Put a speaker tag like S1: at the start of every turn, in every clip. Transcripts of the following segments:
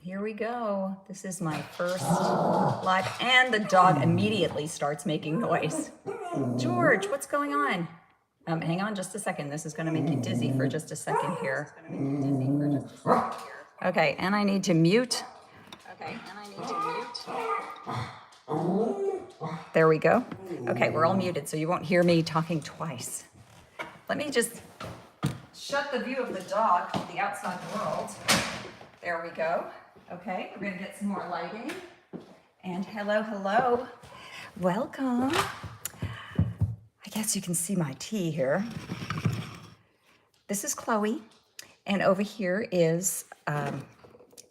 S1: Here we go. This is my first live, and the dog immediately starts making noise. George, what's going on? Hang on just a second. This is going to make you dizzy for just a second here. Okay, and I need to mute. There we go. Okay, we're all muted, so you won't hear me talking twice. Let me just shut the view of the dog to the outside world. There we go. Okay, we're gonna get some more lighting. And hello, hello. Welcome. I guess you can see my tea here. This is Chloe, and over here is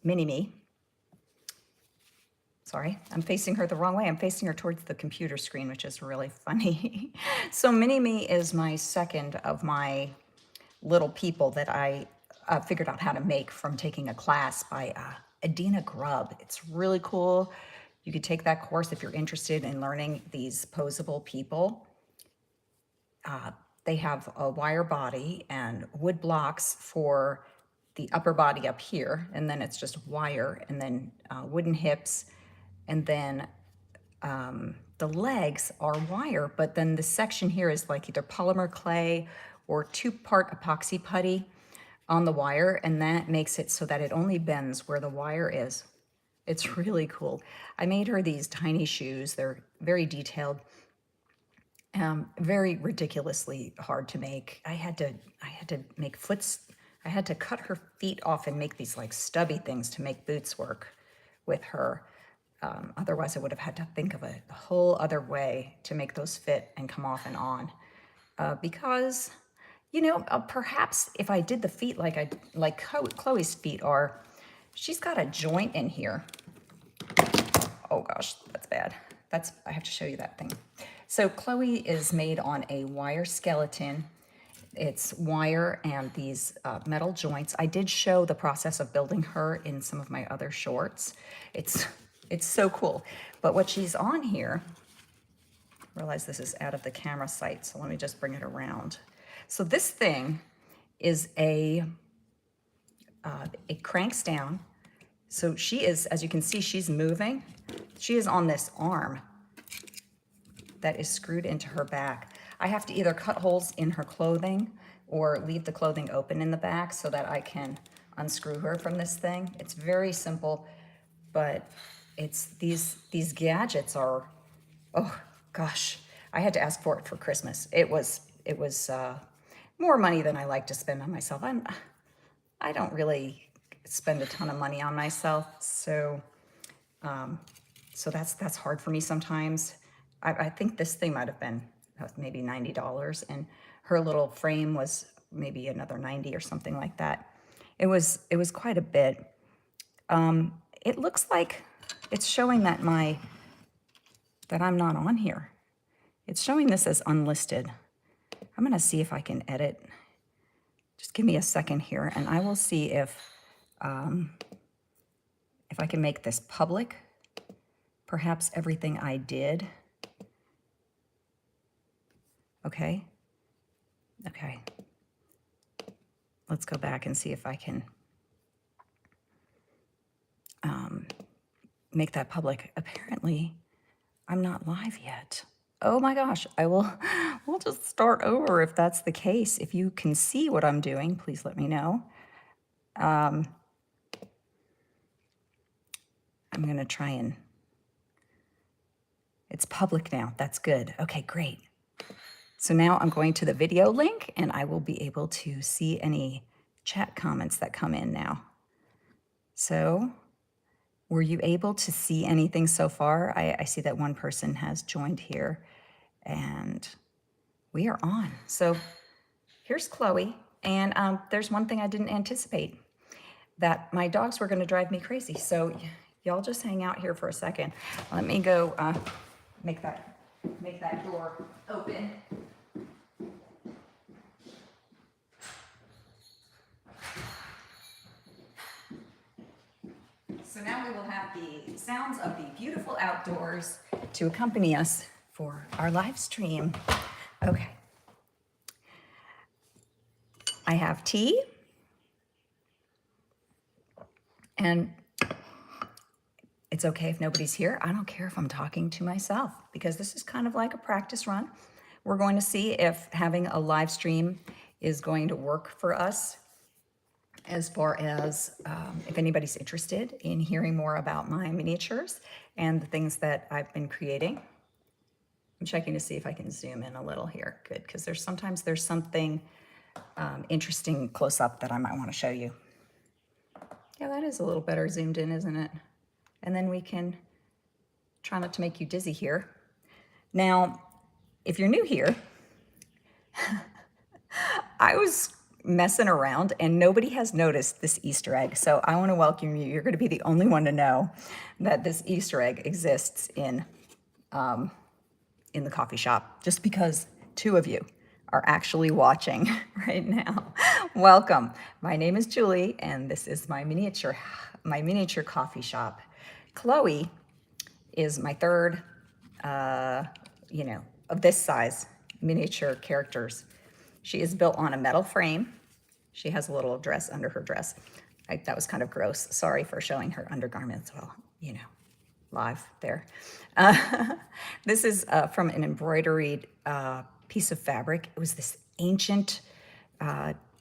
S1: Mini-Me. Sorry, I'm facing her the wrong way. I'm facing her towards the computer screen, which is really funny. So Mini-Me is my second of my little people that I figured out how to make from taking a class by Adina Grubb. It's really cool. You could take that course if you're interested in learning these posable people. They have a wire body and wood blocks for the upper body up here, and then it's just wire, and then wooden hips, and then the legs are wire, but then the section here is like either polymer clay or 2-part epoxy putty on the wire, and that makes it so that it only bends where the wire is. It's really cool. I made her these tiny shoes. They're very detailed, very ridiculously hard to make. I had to make I had to cut her feet off and make these like stubby things to make boots work with her. Otherwise, I would have had to think of a whole other way to make those fit and come off and on. Because, you know, perhaps if I did the feet like Chloe's feet are, she's got a joint in here. Oh gosh, that's bad. I have to show you that thing. So Chloe is made on a wire skeleton. It's wire and these metal joints. I did show the process of building her in some of my other shorts. It's so cool. But what she's on here, I realize this is out of the camera sight, so let me just bring it around. So this thing is it cranks down. So she is, as you can see, she's moving. She is on this arm that is screwed into her back. I have to either cut holes in her clothing or leave the clothing open in the back so that I can unscrew her from this thing. It's very simple, but it's these gadgets are, oh gosh, I had to ask for it for Christmas. It was more money than I like to spend on myself. I don't really spend a ton of money on myself, so that's hard for me sometimes. I think this thing might have been maybe $90, and her little frame was maybe another 90 or something like that. It was quite a bit. It looks like it's showing that I'm not on here. It's showing this as unlisted. I'm gonna see if I can edit. Just give me a second here, and I will see if I can make this public. Perhaps everything I did. Okay. Let's go back and see if I can make that public. Apparently, I'm not live yet. Oh my gosh, we'll just start over if that's the case. If you can see what I'm doing, please let me know. I'm gonna try and, it's public now, that's good. Okay, great. So now I'm going to the video link and I will be able to see any chat comments that come in now. So, were you able to see anything so far? I see that one person has joined here and we are on. So here's Chloe, and there's one thing I didn't anticipate, that my dogs were gonna drive me crazy. So y'all just hang out here for a second. Let me go make that door open. So now we will have the sounds of the beautiful outdoors to accompany us for our live stream. Okay. I have tea. And It's okay if nobody's here. I don't care if I'm talking to myself because this is kind of like a practice run. We're going to see if having a live stream is going to work for us as far as if anybody's interested in hearing more about my miniatures and the things that I've been creating. I'm checking to see if I can zoom in a little here. Good, because sometimes there's something interesting close up that I might want to show you. Yeah, that is a little better zoomed in, isn't it? And then we can try not to make you dizzy here. Now, if you're new here, I was messing around and nobody has noticed this Easter egg. So I want to welcome you. You're going to be the only one to know that this Easter egg exists in the coffee shop, just because 2 of you are actually watching right now. Welcome. My name is Julie, and this is my miniature coffee shop. Chloe is my third, of this size miniature characters. She is built on a metal frame. She has a little dress under her dress. That was kind of gross. Sorry for showing her undergarments. Well, live there. This is from an embroidered piece of fabric. It was this ancient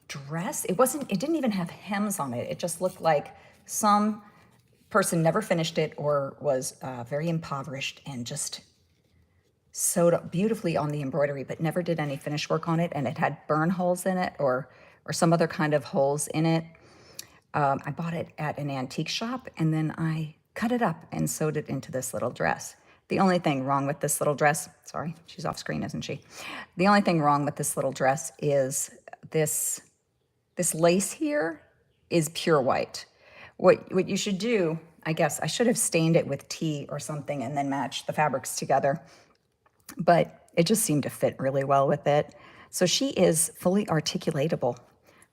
S1: dress. It didn't even have hems on it. It just looked like some person never finished it or was very impoverished and just sewed up beautifully on the embroidery, but never did any finish work on it. And it had burn holes in it or some other kind of holes in it. I bought it at an antique shop, and then I cut it up and sewed it into this little dress. The only thing wrong with this little dress, sorry, she's off screen, isn't she? The only thing wrong with this little dress is this lace here is pure white. What you should do, I guess, I should have stained it with tea or something and then matched the fabrics together, but it just seemed to fit really well with it. So she is fully articulatable.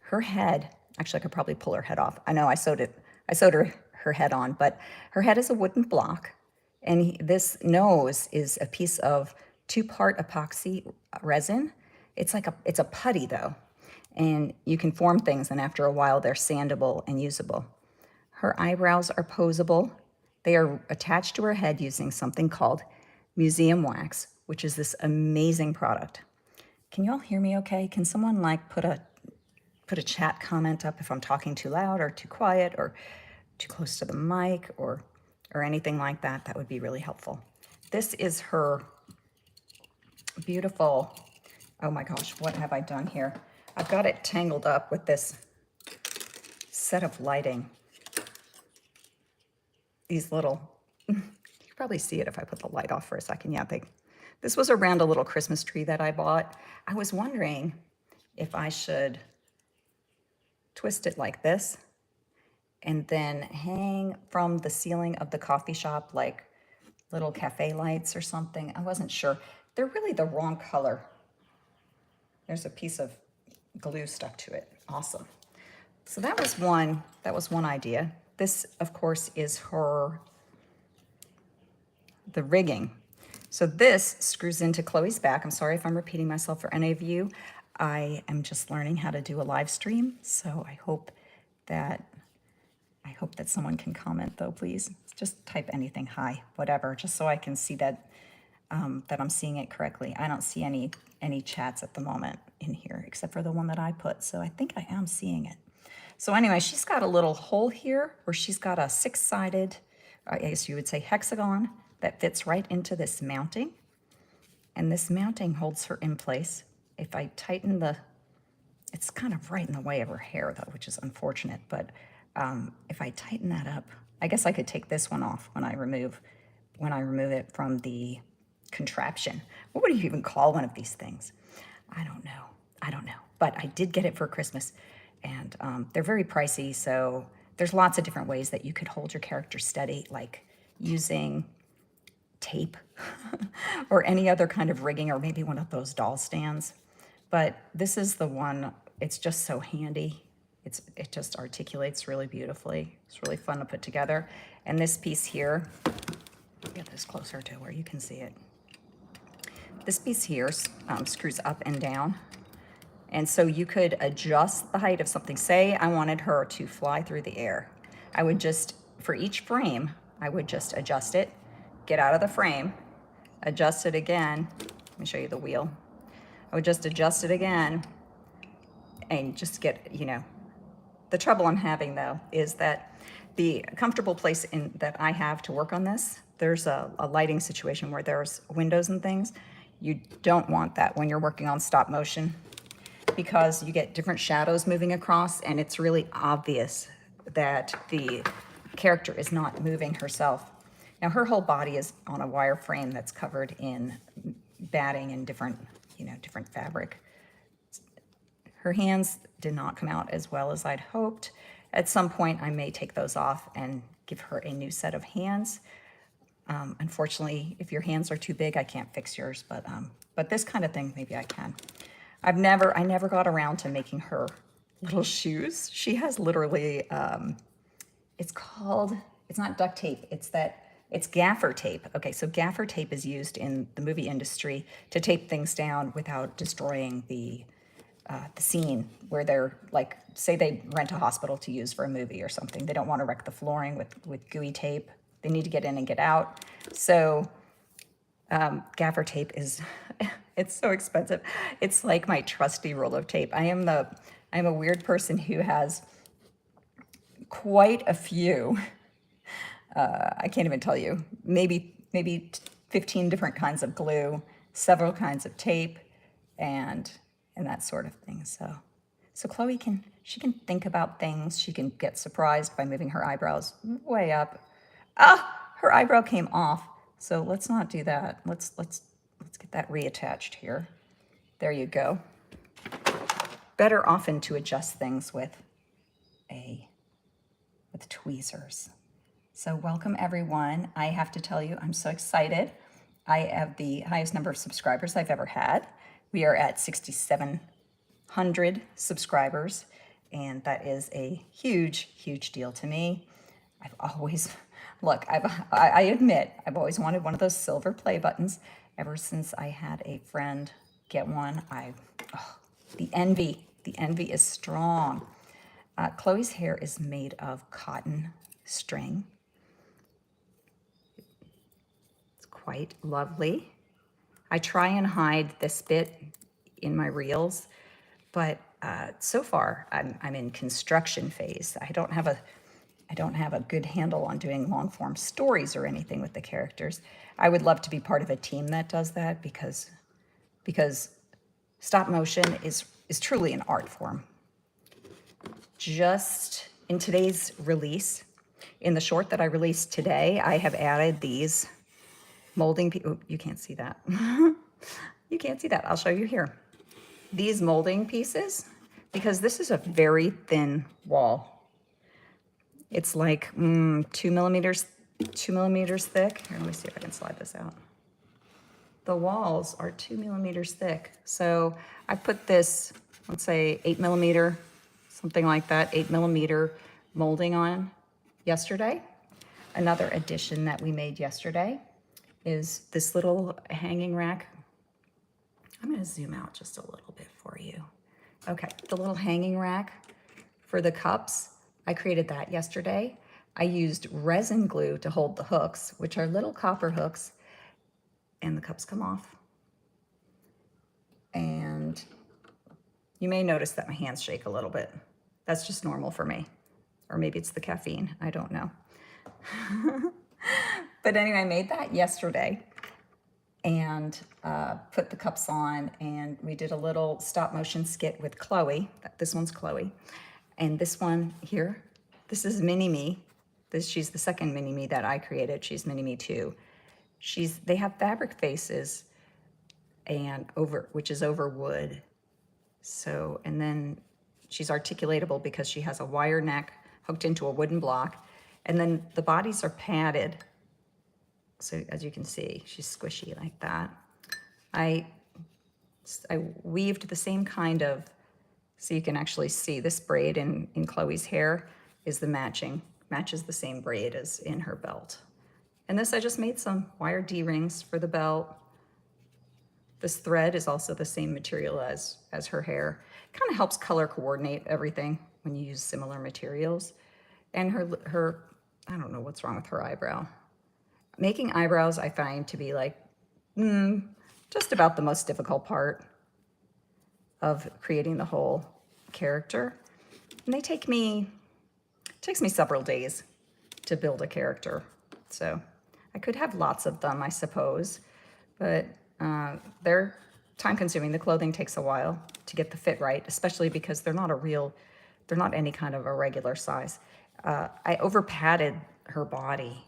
S1: Her head, actually I could probably pull her head off. I know I sewed her head on, but her head is a wooden block, and this nose is a piece of 2-part epoxy resin. It's a putty though, and you can form things, and after a while they're sandable and usable. Her eyebrows are posable. They are attached to her head using something called museum wax, which is this amazing product. Can you all hear me okay? Can someone put a chat comment up if I'm talking too loud or too quiet or too close to the mic or anything like that? That would be really helpful. This is her beautiful, oh my gosh, what have I done here? I've got it tangled up with this set of lighting. These little, you can probably see it if I put the light off for a second. Yeah, this was around a little Christmas tree that I bought. I was wondering if I should twist it like this and then hang from the ceiling of the coffee shop like little cafe lights or something. I wasn't sure. They're really the wrong color. There's a piece of glue stuck to it. Awesome. So that was one idea. This, of course, is the rigging. So this screws into Chloe's back. I'm sorry if I'm repeating myself for any of you. I am just learning how to do a live stream, so I hope that someone can comment though, please. Just type anything, hi, whatever, just so I can see that I'm seeing it correctly. I don't see any chats at the moment in here except for the one that I put, so I think I am seeing it. So anyway, she's got a little hole here where she's got a 6-sided, I guess you would say hexagon, that fits right into this mounting. And this mounting holds her in place. If I tighten it's kind of right in the way of her hair though, which is unfortunate, but if I tighten that up, I guess I could take this one off when I remove it from the contraption. What would you even call one of these things? I don't know, but I did get it for Christmas, and they're very pricey, so there's lots of different ways that you could hold your character steady, like using tape or any other kind of rigging, or maybe one of those doll stands. But this is the one, it's just so handy. It just articulates really beautifully. It's really fun to put together. And this piece here, get this closer to where you can see it. This piece here screws up and down. And so you could adjust the height of something. Say I wanted her to fly through the air. I would just, for each frame, I would just adjust it, get out of the frame, adjust it again. Let me show you the wheel. I would just adjust it again and just get, you know, the trouble I'm having though is that the comfortable place that I have to work on this, there's a lighting situation where there's windows and things. You don't want that when you're working on stop motion because you get different shadows moving across and it's really obvious that the character is not moving herself. Now her whole body is on a wire frame that's covered in batting and different, you know, different fabric. Her hands did not come out as well as I'd hoped. At some point, I may take those off and give her a new set of hands. Unfortunately, if your hands are too big, I can't fix yours, but this kind of thing, maybe I can. I never got around to making her little shoes. She has literally, it's not duct tape, it's gaffer tape. Okay, so gaffer tape is used in the movie industry to tape things down without destroying the scene where they're like, say they rent a hospital to use for a movie or something. They don't want to wreck the flooring with gooey tape. They need to get in and get out. So gaffer tape is, it's so expensive. It's like my trusty roll of tape. I am a weird person who has quite a few, I can't even tell you, maybe 15 different kinds of glue, several kinds of tape, and that sort of thing. So Chloe can think about things. She can get surprised by moving her eyebrows way up. Ah, her eyebrow came off. So let's not do that. Let's get that reattached here. There you go. Better often to adjust things with tweezers. So welcome everyone. I have to tell you, I'm so excited. I have the highest number of subscribers I've ever had. We are at 6,700 subscribers, and that is a huge, huge deal to me. I've always, look, I admit, I've always wanted one of those silver play buttons ever since I had a friend get one. The envy is strong. Chloe's hair is made of cotton string. It's quite lovely. I try and hide this bit in my reels, but so far I'm in construction phase. I don't have a good handle on doing long form stories or anything with the characters. I would love to be part of a team that does that because stop motion is truly an art form. Just in today's release, in the short that I released today, I have added these molding, you can't see that. You can't see that, I'll show you here. These molding pieces, because this is a very thin wall. It's like 2 millimeters thick. Here, let me see if I can slide this out. The walls are 2 millimeters thick. So I put this, let's say 8 millimeter, something like that, 8 millimeter molding on yesterday. Another addition that we made yesterday is this little hanging rack. I'm going to zoom out just a little bit for you. Okay, the little hanging rack for the cups, I created that yesterday. I used resin glue to hold the hooks, which are little copper hooks, and the cups come off. And you may notice that my hands shake a little bit. That's just normal for me. Or maybe it's the caffeine, I don't know. But anyway, I made that yesterday and put the cups on, and we did a little stop motion skit with Chloe. This one's Chloe. And this one here, this is Mini-Me. She's the second Mini-Me that I created. She's Mini-Me 2. They have fabric faces and which is over wood. So, and then she's articulatable because she has a wire neck hooked into a wooden block. And then the bodies are padded. So as you can see, she's squishy like that. I weaved the same kind of, so you can actually see this braid in Chloe's hair is matches the same braid as in her belt. And this, I just made some wire D-rings for the belt. This thread is also the same material as her hair. Kind of helps color coordinate everything when you use similar materials. And her I don't know what's wrong with her eyebrow. Making eyebrows I find to be like just about the most difficult part of creating the whole character. And it takes me several days to build a character. So I could have lots of them, I suppose, but they're time consuming. The clothing takes a while to get the fit right, especially because they're not any kind of a regular size. I over padded her body,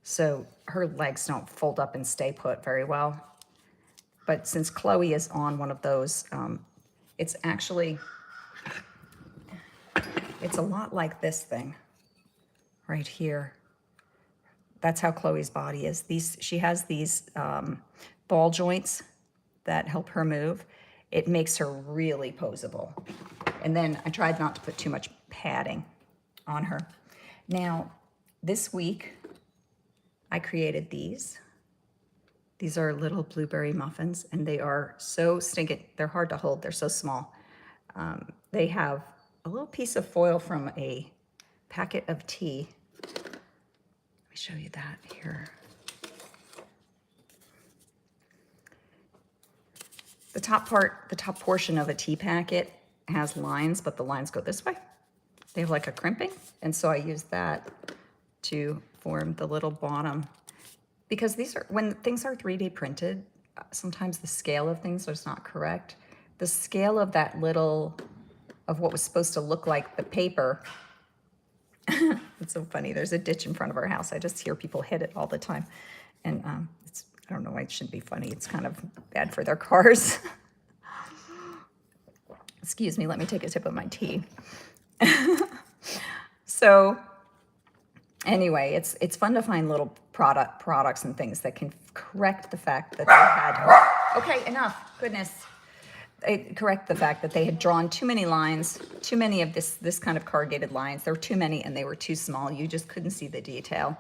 S1: so her legs don't fold up and stay put very well. But since Chloe is on one of those, it's a lot like this thing right here. That's how Chloe's body is. She has these ball joints that help her move. It makes her really poseable. And then I tried not to put too much padding on her. Now, this week, I created these. These are little blueberry muffins, and they are so stinking. They're hard to hold. They're so small. They have a little piece of foil from a packet of tea. Let me show you that here. The top portion of a tea packet has lines, but the lines go this way. They have like a crimping, and so I used that to form the little bottom. Because when things are 3D printed, sometimes the scale of things is not correct. The scale of of what was supposed to look like the paper, it's so funny. There's a ditch in front of our house. I just hear people hit it all the time. And I don't know why it shouldn't be funny. It's kind of bad for their cars. Excuse me, let me take a sip of my tea. So anyway, it's fun to find little products and things that can correct the fact that they had, okay, enough, goodness. Correct the fact that they had drawn too many lines, too many of this kind of corrugated lines. There were too many and they were too small. You just couldn't see the detail.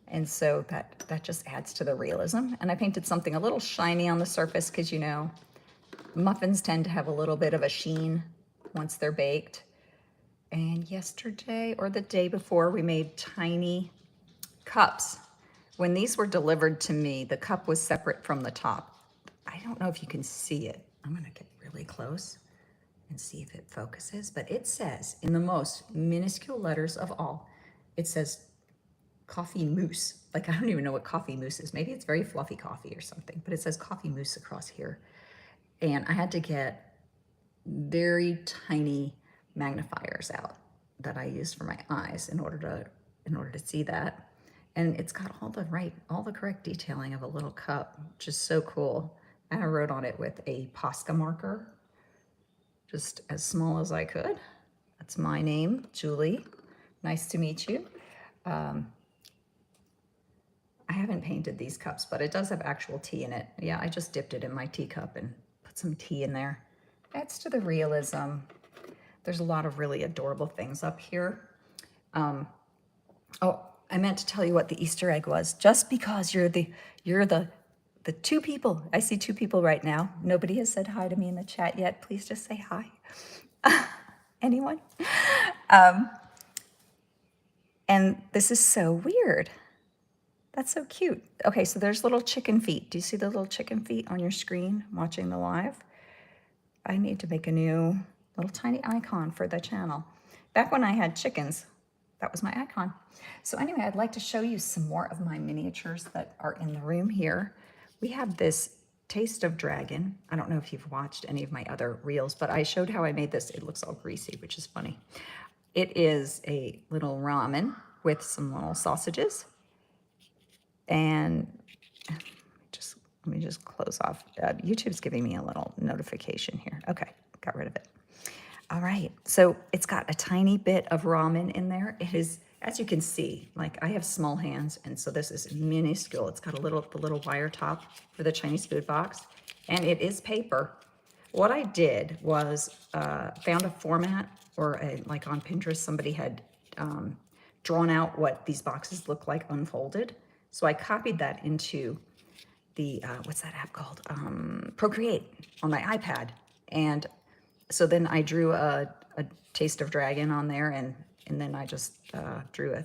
S1: And so that just adds to the realism. And I painted something a little shiny on the surface because, you know, muffins tend to have a little bit of a sheen once they're baked. And yesterday or the day before, we made tiny cups. When these were delivered to me, the cup was separate from the top. I don't know if you can see it. I'm gonna get really close and see if it focuses, but it says in the most minuscule letters of all, it says coffee mousse. Like, I don't even know what coffee mousse is. Maybe it's very fluffy coffee or something, but it says coffee mousse across here. And I had to get very tiny magnifiers out that I used for my eyes in order to see that. And it's got all the correct detailing of a little cup, which is so cool. And I wrote on it with a Posca marker, just as small as I could. That's my name, Julie. Nice to meet you. I haven't painted these cups, but it does have actual tea in it. Yeah, I just dipped it in my teacup and put some tea in there. Adds to the realism. There's a lot of really adorable things up here. Oh, I meant to tell you what the Easter egg was. Just because you're the two people. I see two people right now. Nobody has said hi to me in the chat yet. Please just say hi. Anyone? And this is so weird. That's so cute. Okay, so there's little chicken feet. Do you see the little chicken feet on your screen watching the live? I need to make a new little tiny icon for the channel. Back when I had chickens, that was my icon. So anyway, I'd like to show you some more of my miniatures that are in the room here. We have this Taste of Dragon. I don't know if you've watched any of my other reels, but I showed how I made this. It looks all greasy, which is funny. It is a little ramen with some little sausages. And let me just close off. YouTube's giving me a little notification here. Okay, got rid of it. All right, so it's got a tiny bit of ramen in there. It is, as you can see, like I have small hands, and so this is minuscule. It's got the little wire top for the Chinese food box, and it is paper. What I did was found a format, or like on Pinterest, somebody had drawn out what these boxes look like unfolded. So I copied that into the, what's that app called? Procreate on my iPad. And so then I drew a Taste of Dragon on there, and then I just drew a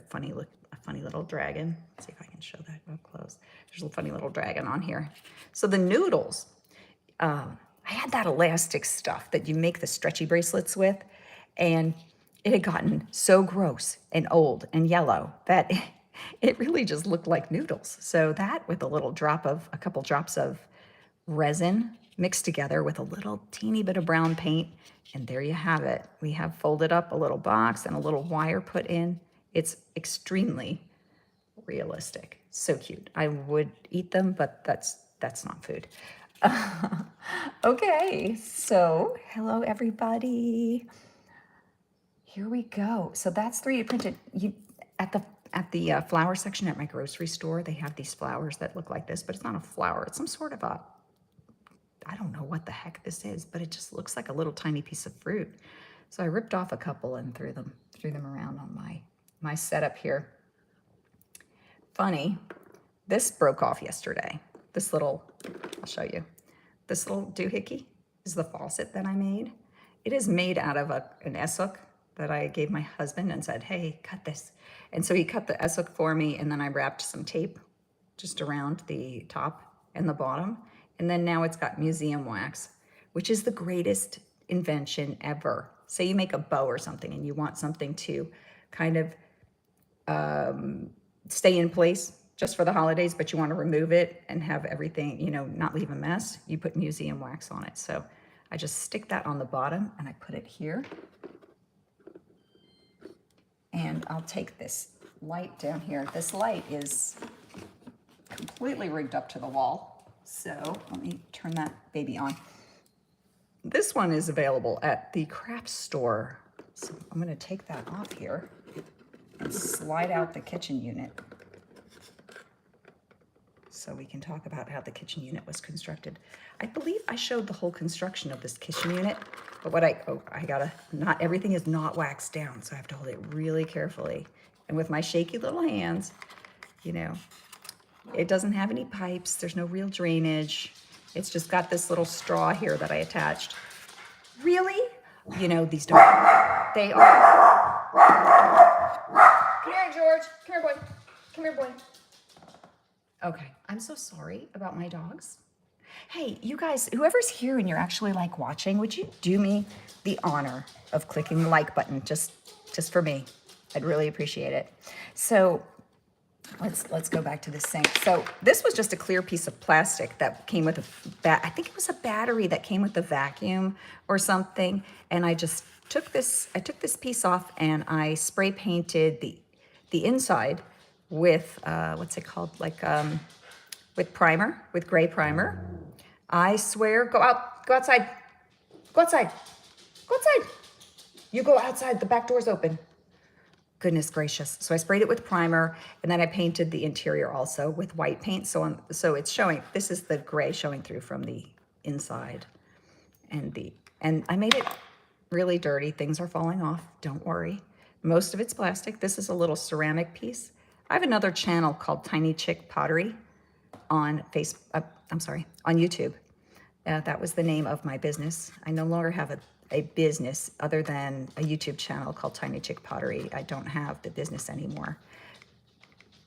S1: funny little dragon. Let's see if I can show that up close. There's a funny little dragon on here. So the noodles, I had that elastic stuff that you make the stretchy bracelets with, and it had gotten so gross and old and yellow that it really just looked like noodles. So that with a couple drops of resin mixed together with a little teeny bit of brown paint, and there you have it. We have folded up a little box and a little wire put in. It's extremely realistic. So cute. I would eat them, but that's not food. Okay, so hello everybody. Here we go. So that's 3D printed. At the flower section at my grocery store, they have these flowers that look like this, but it's not a flower. It's some sort of I don't know what the heck this is, but it just looks like a little tiny piece of fruit. So I ripped off a couple and threw them around on my setup here. Funny, this broke off yesterday. I'll show you. This little doohickey is the faucet that I made. It is made out of an S-hook that I gave my husband and said, hey, cut this. And so he cut the S-hook for me, and then I wrapped some tape just around the top and the bottom. And then now it's got museum wax, which is the greatest invention ever. Say you make a bow or something and you want something to kind of stay in place just for the holidays, but you want to remove it and have everything, not leave a mess, you put museum wax on it. So I just stick that on the bottom and I put it here. And I'll take this light down here. This light is completely rigged up to the wall. So let me turn that baby on. This one is available at the craft store. So I'm going to take that off here and slide out the kitchen unit so we can talk about how the kitchen unit was constructed. I believe I showed the whole construction of this kitchen unit, but not everything is not waxed down, so I have to hold it really carefully. And with my shaky little hands, it doesn't have any pipes. There's no real drainage. It's just got this little straw here that I attached. Really? These don't. They are. Come here, George. Come here, boy. Come here, boy. Okay. I'm so sorry about my dogs. Hey, you guys, whoever's here and you're actually watching, would you do me the honor of clicking the like button just for me? I'd really appreciate it. So let's go back to this sink. So this was just a clear piece of plastic that came with I think it was a battery that came with the vacuum or something. And I just took this piece off and I spray painted the inside with, what's it called? With primer, with gray primer. I swear, go outside, go outside, go outside. You go outside, the back door's open. Goodness gracious. So I sprayed it with primer and then I painted the interior also with white paint. So it's showing, this is the gray showing through from the inside. And I made it really dirty. Things are falling off. Don't worry. Most of it's plastic. This is a little ceramic piece. I have another channel called Tiny Chick Pottery on on YouTube. That was the name of my business. I no longer have a business other than a YouTube channel called Tiny Chick Pottery. I don't have the business anymore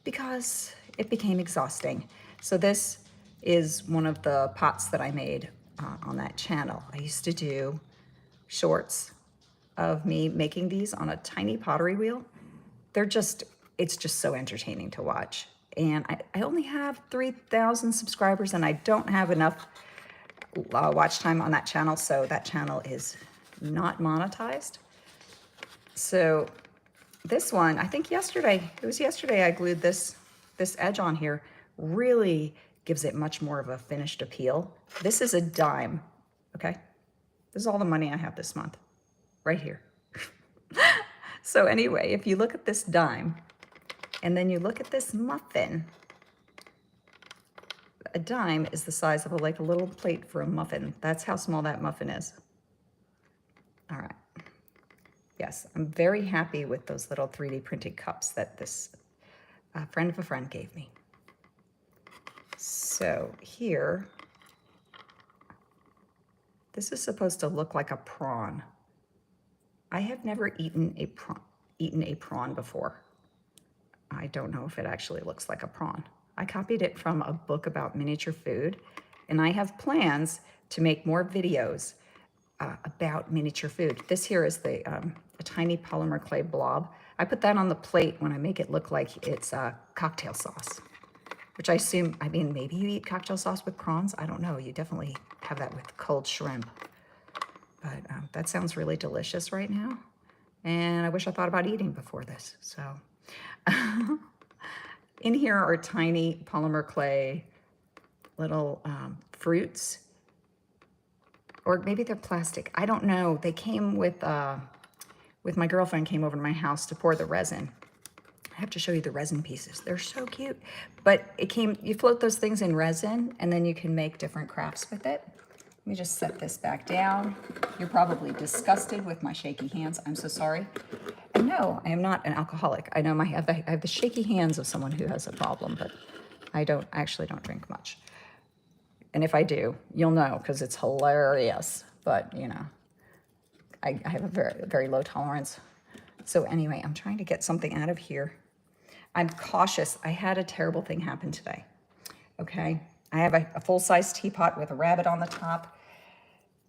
S1: because it became exhausting. So this is one of the pots that I made on that channel. I used to do shorts of me making these on a tiny pottery wheel. It's just so entertaining to watch. And I only have 3,000 subscribers and I don't have enough watch time on that channel. So that channel is not monetized. So this one, I think yesterday I glued this edge on here, really gives it much more of a finished appeal. This is a dime, okay? This is all the money I have this month, right here. So anyway, if you look at this dime, and then you look at this muffin, a dime is the size of a little plate for a muffin. That's how small that muffin is. All right. Yes, I'm very happy with those little 3D printed cups that this friend of a friend gave me. So here, this is supposed to look like a prawn. I have never eaten a prawn before. I don't know if it actually looks like a prawn. I copied it from a book about miniature food, and I have plans to make more videos about miniature food. This here is a tiny polymer clay blob. I put that on the plate when I make it look like it's cocktail sauce, which I assume, I mean, maybe you eat cocktail sauce with prawns. I don't know. You definitely have that with cold shrimp. But that sounds really delicious right now. And I wish I thought about eating before this. So in here are tiny polymer clay little fruits, or maybe they're plastic. I don't know. They came with my girlfriend came over to my house to pour the resin. I have to show you the resin pieces. They're so cute. But it came, you float those things in resin and then you can make different crafts with it. Let me just set this back down. You're probably disgusted with my shaky hands. I'm so sorry. And no, I am not an alcoholic. I know I have the shaky hands of someone who has a problem, but I actually don't drink much. And if I do, you'll know because it's hilarious. But, you know, I have a very, very low tolerance. So anyway, I'm trying to get something out of here. I'm cautious. I had a terrible thing happen today. Okay. I have a full-size teapot with a rabbit on the top,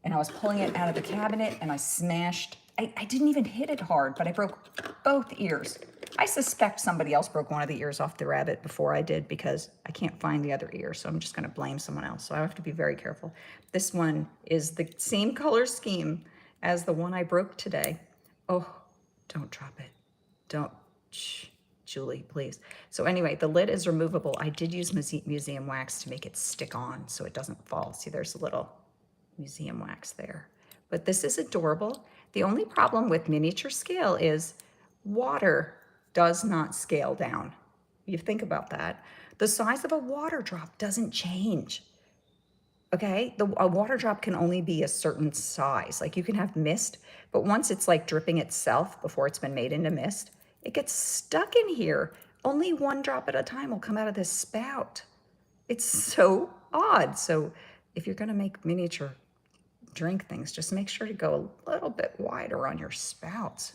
S1: and I was pulling it out of the cabinet and I smashed. I didn't even hit it hard, but I broke both ears. I suspect somebody else broke one of the ears off the rabbit before I did because I can't find the other ear, so I'm just going to blame someone else. So I have to be very careful. This one is the same color scheme as the one I broke today. Oh, don't drop it. Don't. Shh. Julie, please. So anyway, the lid is removable. I did use museum wax to make it stick on so it doesn't fall. See, there's a little museum wax there. But this is adorable. The only problem with miniature scale is water does not scale down. You think about that. The size of a water drop doesn't change. Okay, a water drop can only be a certain size. Like you can have mist, but once it's like dripping itself before it's been made into mist, it gets stuck in here. Only one drop at a time will come out of this spout. It's so odd. So if you're gonna make miniature drink things, just make sure to go a little bit wider on your spouts.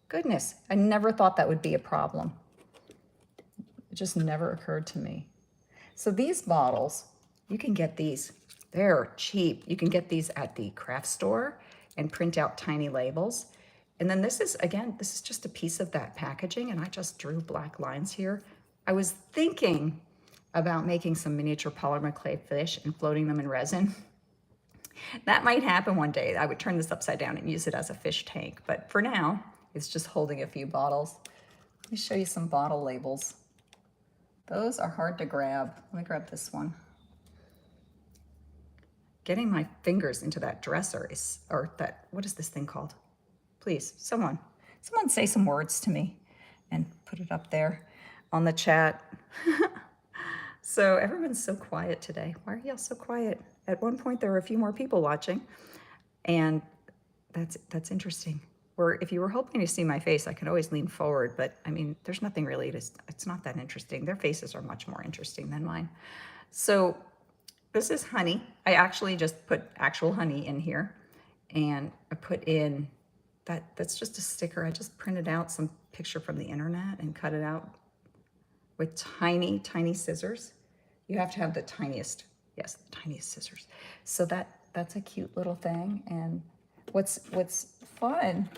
S1: Goodness, I never thought that would be a problem. It just never occurred to me. So these bottles, you can get these. They're cheap. You can get these at the craft store and print out tiny labels. And then this is, again, this is just a piece of that packaging, and I just drew black lines here. I was thinking about making some miniature polymer clay fish and floating them in resin. That might happen one day. I would turn this upside down and use it as a fish tank. But for now, it's just holding a few bottles. Let me show you some bottle labels. Those are hard to grab. Let me grab this one. Getting my fingers into that dresser is, or that, what is this thing called? Please, someone say some words to me and put it up there on the chat. So everyone's so quiet today. Why are y'all so quiet? At one point, there were a few more people watching, and that's interesting. Where if you were hoping to see my face, I could always lean forward, but I mean, there's nothing really it's not that interesting. Their faces are much more interesting than mine. So this is honey. I actually just put actual honey in here, and I put in that's just a sticker. I just printed out some picture from the internet and cut it out with tiny, tiny scissors. You have to have the tiniest, yes, the tiniest scissors. So that's a cute little thing. And what's fun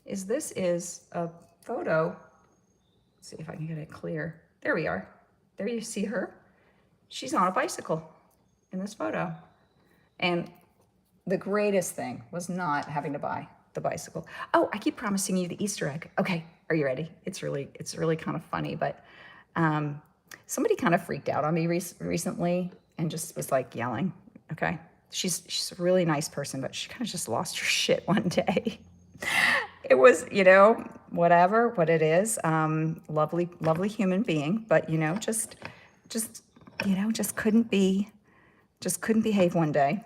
S1: is this is a photo. Let's see if I can get it clear. There we are. There you see her. She's on a bicycle in this photo. And the greatest thing was not having to buy the bicycle. Oh, I keep promising you the Easter egg. Okay, are you ready? It's really kind of funny, but somebody kind of freaked out on me recently and just was like yelling. Okay, she's a really nice person, but she kind of just lost her shit one day. It was, you know, whatever, what it is. Lovely human being, but you know, just couldn't behave one day.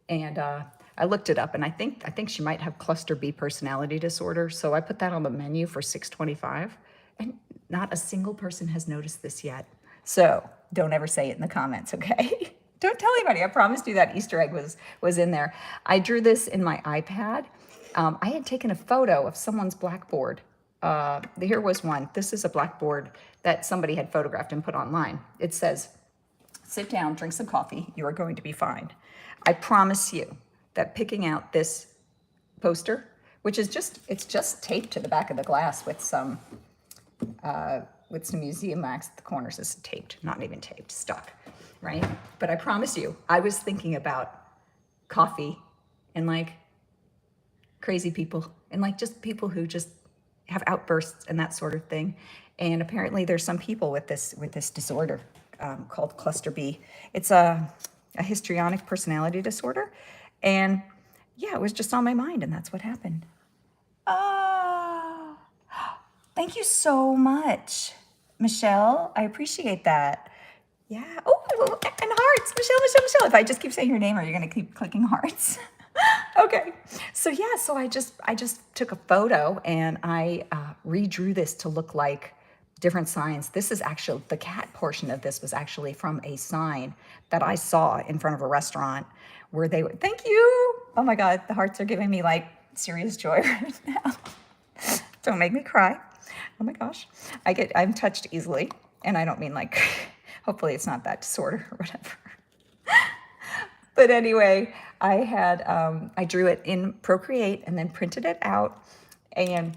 S1: And I looked it up, and I think she might have cluster B personality disorder. So I put that on the menu for $6.25, and not a single person has noticed this yet. So don't ever say it in the comments, okay? Don't tell anybody. I promised you that Easter egg was in there. I drew this in my iPad. I had taken a photo of someone's blackboard Here was one. This is a blackboard that somebody had photographed and put online. It says, sit down, drink some coffee, you are going to be fine. I promise you that picking out this poster, which is it's just taped to the back of the glass with some museum wax at the corners. It's taped, not even taped, stuck, right? But I promise you, I was thinking about coffee and like crazy people and like just people who just have outbursts and that sort of thing. And apparently there's some people with this disorder called cluster B. It's a histrionic personality disorder. And yeah, it was just on my mind and that's what happened. Oh, thank you so much, Michelle. I appreciate that. Yeah. Oh, and hearts. Michelle. If I just keep saying your name, are you going to keep clicking hearts? Okay. So yeah, so I just took a photo and I redrew this to look like different signs. This is actually, the cat portion of this was actually from a sign that I saw in front of a restaurant where they would, thank you. Oh my God, the hearts are giving me like serious joy right now. Don't make me cry. Oh my gosh. I'm touched easily. And I don't mean like, hopefully it's not that disorder or whatever. But anyway, I drew it in Procreate and then printed it out. And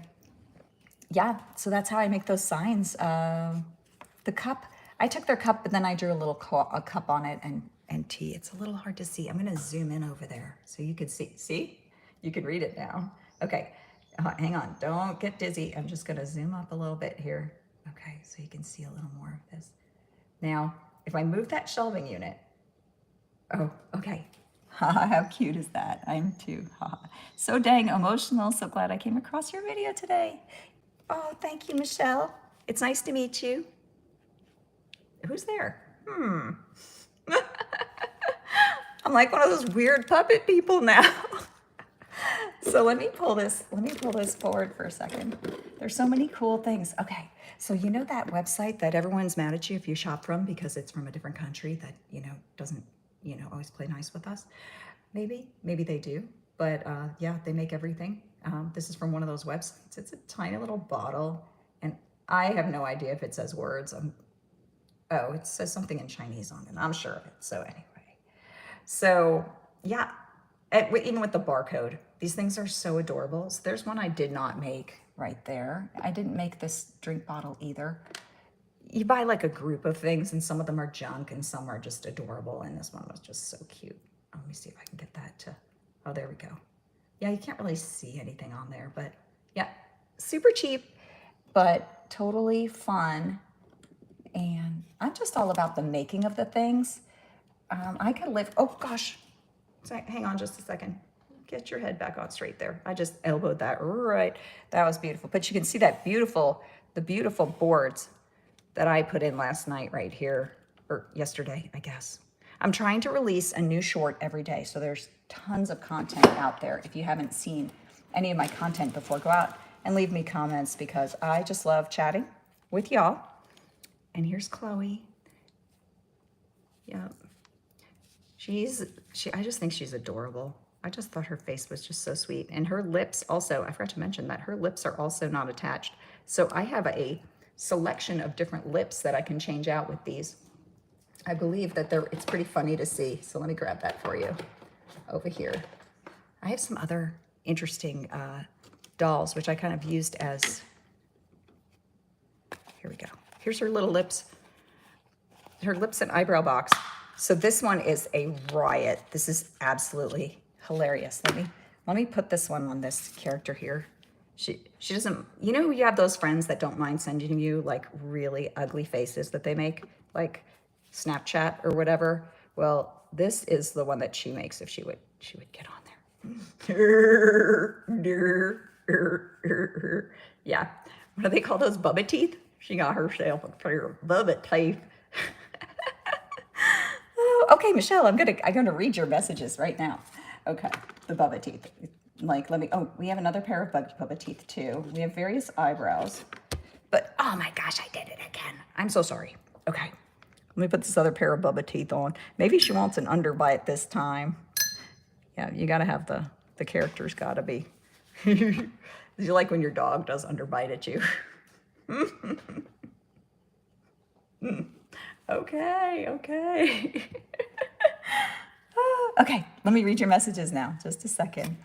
S1: yeah, so that's how I make those signs. The cup, I took their cup, but then I drew a cup on it and tea. It's a little hard to see. I'm going to zoom in over there so you can see. See? You can read it now. Okay, hang on. Don't get dizzy. I'm just going to zoom up a little bit here. Okay, so you can see a little more of this. Now, if I move that shelving unit, oh, okay. How cute is that? I'm too. So dang emotional. So glad I came across your video today. Oh, thank you, Michelle. It's nice to meet you. Who's there? I'm like one of those weird puppet people now. So let me pull this forward for a second. There's so many cool things. Okay, so you know that website that everyone's mad at you if you shop from because it's from a different country that, doesn't, always play nice with us? Maybe they do. But yeah, they make everything. This is from one of those websites. It's a tiny little bottle. And I have no idea if it says words. Oh, it says something in Chinese on it. I'm sure of it. So anyway. So yeah, even with the barcode, these things are so adorable. So there's one I did not make right there. I didn't make this drink bottle either. You buy like a group of things and some of them are junk and some are just adorable. And this one was just so cute. Let me see if I can get that to, oh, there we go. Yeah, you can't really see anything on there, but yeah, super cheap, but totally fun. And I'm just all about the making of the things. I could live, oh gosh, hang on just a second. Get your head back on straight there. I just elbowed that right. That was beautiful. But you can see the beautiful boards that I put in last night right here, or yesterday, I guess. I'm trying to release a new short every day. So there's tons of content out there. If you haven't seen any of my content before, go out and leave me comments because I just love chatting with y'all. And here's Chloe. Yeah. I just think she's adorable. I just thought her face was just so sweet. And her lips also, I forgot to mention that her lips are also not attached. So I have a selection of different lips that I can change out with these. I believe that it's pretty funny to see. So let me grab that for you over here. I have some other interesting dolls, which I kind of used as, here we go. Here's her little lips, her lips and eyebrow box. So this one is a riot. This is absolutely hilarious. Let me put this one on this character here. She doesn't, you have those friends that don't mind sending you like really ugly faces that they make, like Snapchat or whatever. Well, this is the one that she makes if she would get on there. Yeah. What do they call those, Bubba teeth? She got herself a pair of Bubba teeth. Okay, Michelle, I'm gonna read your messages right now. Okay, the Bubba teeth. Like, we have another pair of Bubba teeth too. We have various eyebrows. But, oh my gosh, I did it again. I'm so sorry. Okay, let me put this other pair of Bubba teeth on. Maybe she wants an underbite this time. Yeah, you gotta have the characters gotta be. you like when your dog does underbite at you? Okay, okay. Okay, let me read your messages now. Just a second.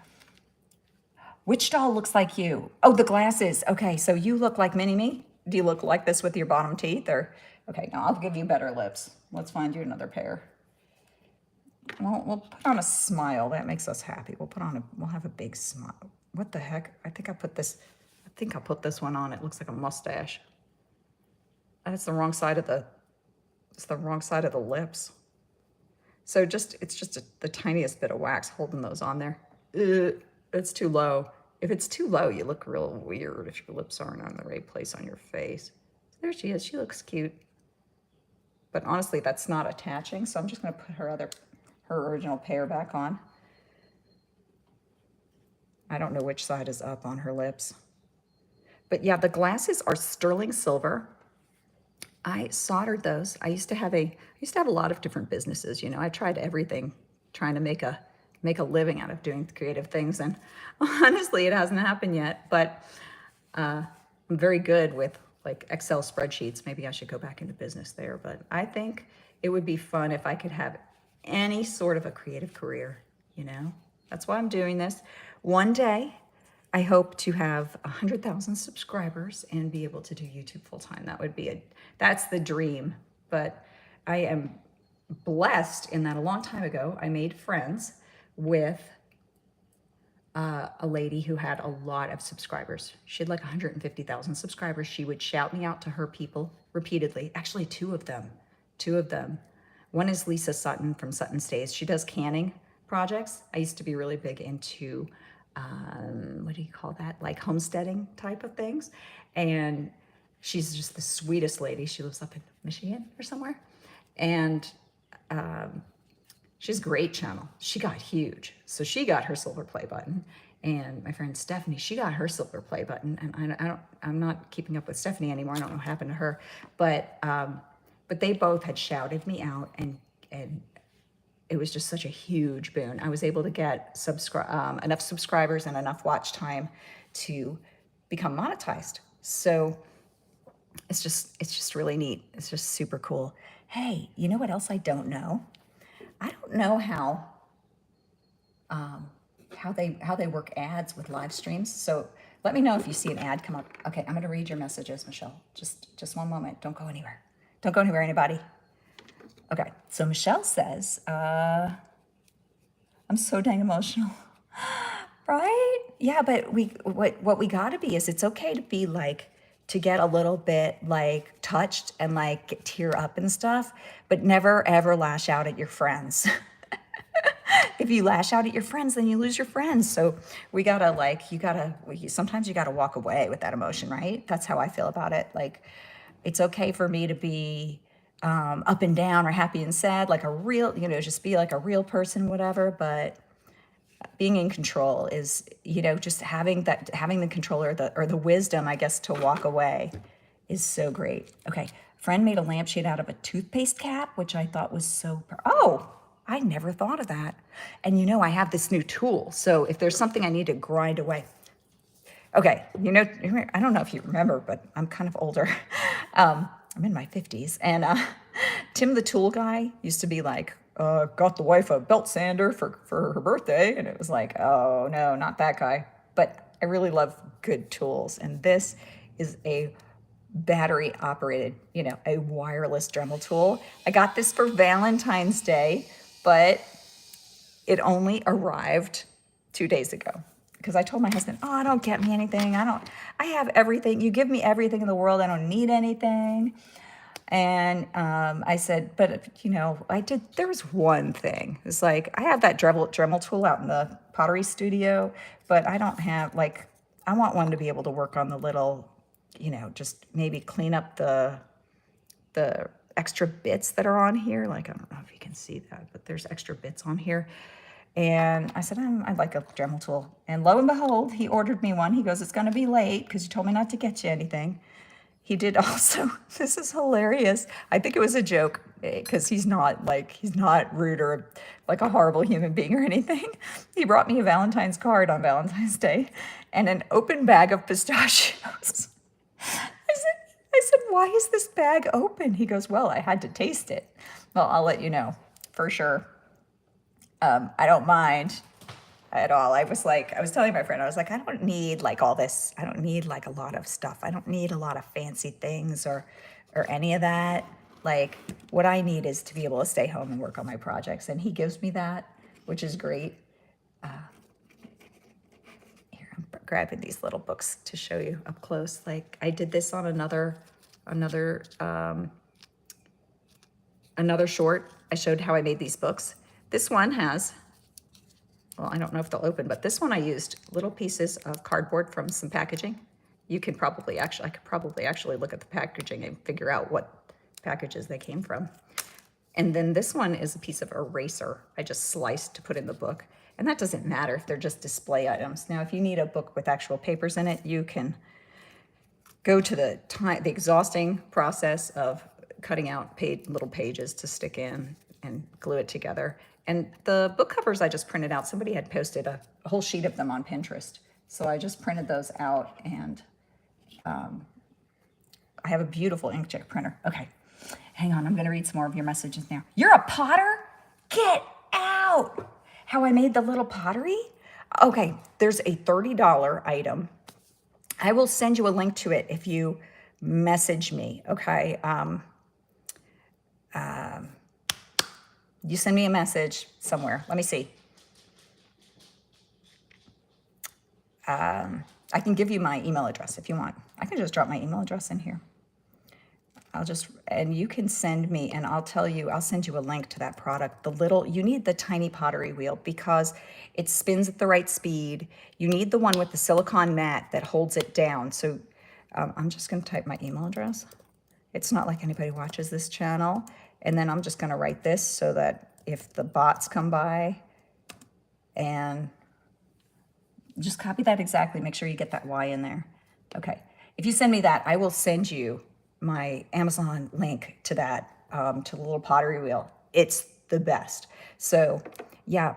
S1: Which doll looks like you? Oh, the glasses. Okay, so you look like Mini-Me? Do you look like this with your bottom teeth? Or okay, no, I'll give you better lips. Let's find you another pair. Well, we'll put on a smile. That makes us happy. We'll have a big smile. What the heck? I think I'll put this one on. It looks like a mustache. That's the wrong side of the lips. So it's just the tiniest bit of wax holding those on there. It's too low. If it's too low, you look real weird if your lips aren't on the right place on your face. There she is. She looks cute. But honestly, that's not attaching, so I'm just going to put her original pair back on. I don't know which side is up on her lips. But yeah, the glasses are sterling silver. I soldered those. I used to have a lot of different businesses. You know, I tried everything, trying to make a living out of doing creative things, and honestly, it hasn't happened yet. But I'm very good with like Excel spreadsheets. Maybe I should go back into business there. But I think it would be fun if I could have any sort of a creative career. You know, that's why I'm doing this. One day, I hope to have 100,000 subscribers and be able to do YouTube full time. That's the dream. But I am blessed in that a long time ago, I made friends with a lady who had a lot of subscribers. She had like 150,000 subscribers. She would shout me out to her people repeatedly. Actually, two of them. One is Lisa Sutton from Sutton Stays. She does canning projects. I used to be really big into what do you call that? Like homesteading type of things. And she's just the sweetest lady. She lives up in Michigan or somewhere. And she has a great channel. She got huge. So she got her silver play button. And my friend Stephanie, she got her silver play button. And I'm not keeping up with Stephanie anymore. I don't know what happened to her. But they both had shouted me out, and it was just such a huge boon. I was able to get enough subscribers and enough watch time to become monetized. So it's just really neat. It's just super cool. Hey, you know what else I don't know? I don't know how they work ads with live streams. So let me know if you see an ad come up. Okay, I'm gonna read your messages, Michelle. Just one moment. Don't go anywhere. Don't go anywhere, anybody. Okay, so Michelle says, I'm so dang emotional. Right? Yeah, but what we gotta be is, it's okay to be like, to get a little bit like touched and like tear up and stuff, but never ever lash out at your friends. If you lash out at your friends, then you lose your friends. So sometimes you gotta walk away with that emotion, right? That's how I feel about it. Like, it's okay for me to be up and down or happy and sad, like a real, just be like a real person, whatever. But being in control is, just having the control or the wisdom, I guess, to walk away is so great. Okay, friend made a lampshade out of a toothpaste cap, which I thought was oh, I never thought of that. And I have this new tool. So if there's something I need to grind away. Okay, I don't know if you remember, but I'm kind of older. I'm in my 50s. And Tim the tool guy used to be like, got the wife a belt sander for her birthday. And it was like, oh, no, not that guy. But I really love good tools. And this is a battery operated, a wireless Dremel tool. I got this for Valentine's Day, but it only arrived 2 days ago. Because I told my husband, oh, don't get me anything. I have everything. You give me everything in the world. I don't need anything. And I said, but, there was one thing. It's like, I have that Dremel tool out in the pottery studio, but I don't have, I want one to be able to work on the little, just maybe clean up the extra bits that are on here. Like, I don't know if you can see that, but there's extra bits on here. And I said, I'd like a Dremel tool. And lo and behold, he ordered me one. He goes, it's going to be late because you told me not to get you anything. he did also, this is hilarious. I think it was a joke because he's not rude or like a horrible human being or anything. He brought me a Valentine's card on Valentine's Day and an open bag of pistachios. I said, why is this bag open? He goes, well, I had to taste it. Well, I'll let you know for sure. I don't mind at all. I was telling my friend, I was like, I don't need like all this. I don't need like a lot of stuff. I don't need a lot of fancy things or any of that. Like what I need is to be able to stay home and work on my projects. And he gives me that, which is great. Here, I'm grabbing these little books to show you up close. Like I did this on another short. I showed how I made these books. This one has, well, I don't know if they'll open, but this one I used little pieces of cardboard from some packaging. You can probably actually, I could probably actually look at the packaging and figure out what packages they came from. And then this one is a piece of eraser I just sliced to put in the book. And that doesn't matter if they're just display items. Now, if you need a book with actual papers in it, you can go to the exhausting process of cutting out little pages to stick in and glue it together. And the book covers I just printed out. Somebody had posted a whole sheet of them on Pinterest. So I just printed those out, and I have a beautiful inkjet printer. Okay, hang on. I'm going to read some more of your messages now. You're a potter? Get out. How I made the little pottery? Okay, there's a $30 item. I will send you a link to it if you message me, okay? You send me a message somewhere. Let me see. I can give you my email address if you want. I can just drop my email address in here. And you can send me, and I'll send you a link to that product. You need the tiny pottery wheel because it spins at the right speed. You need the one with the silicone mat that holds it down. So I'm just going to type my email address. It's not like anybody watches this channel. And then I'm just going to write this so that if the bots come by, and just copy that exactly. Make sure you get that Y in there. Okay. If you send me that, I will send you my Amazon link to that, to the little pottery wheel. It's the best. So yeah.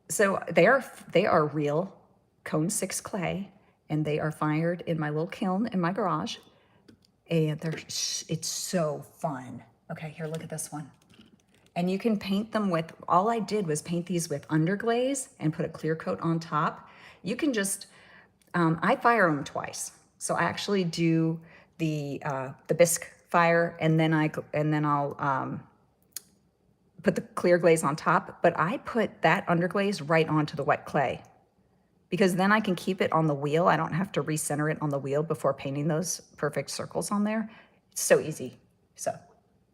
S1: So they are real cone 6 clay, and they are fired in my little kiln in my garage. And it's so fun. Okay, here, look at this one. And you can paint them with, all I did was paint these with underglaze and put a clear coat on top. You can just, I fire them twice. So I actually do the bisque fire, and then I'll put the clear glaze on top, but I put that underglaze right onto the wet clay because then I can keep it on the wheel. I don't have to recenter it on the wheel before painting those perfect circles on there. It's so easy. So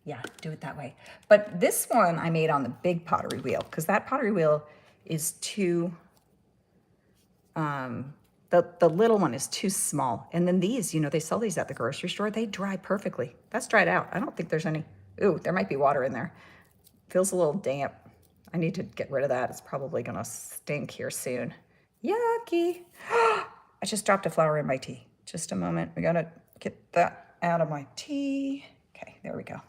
S1: yeah, do it that way. But this one I made on the big pottery wheel because that pottery wheel is too, the little one is too small. And then these, they sell these at the grocery store. They dry perfectly. That's dried out. I don't think there's any, ooh, there might be water in there. Feels a little damp. I need to get rid of that. It's probably going to stink here soon. Yucky. I just dropped a flower in my tea. Just a moment. We got to get that out of my tea. Okay, there we go.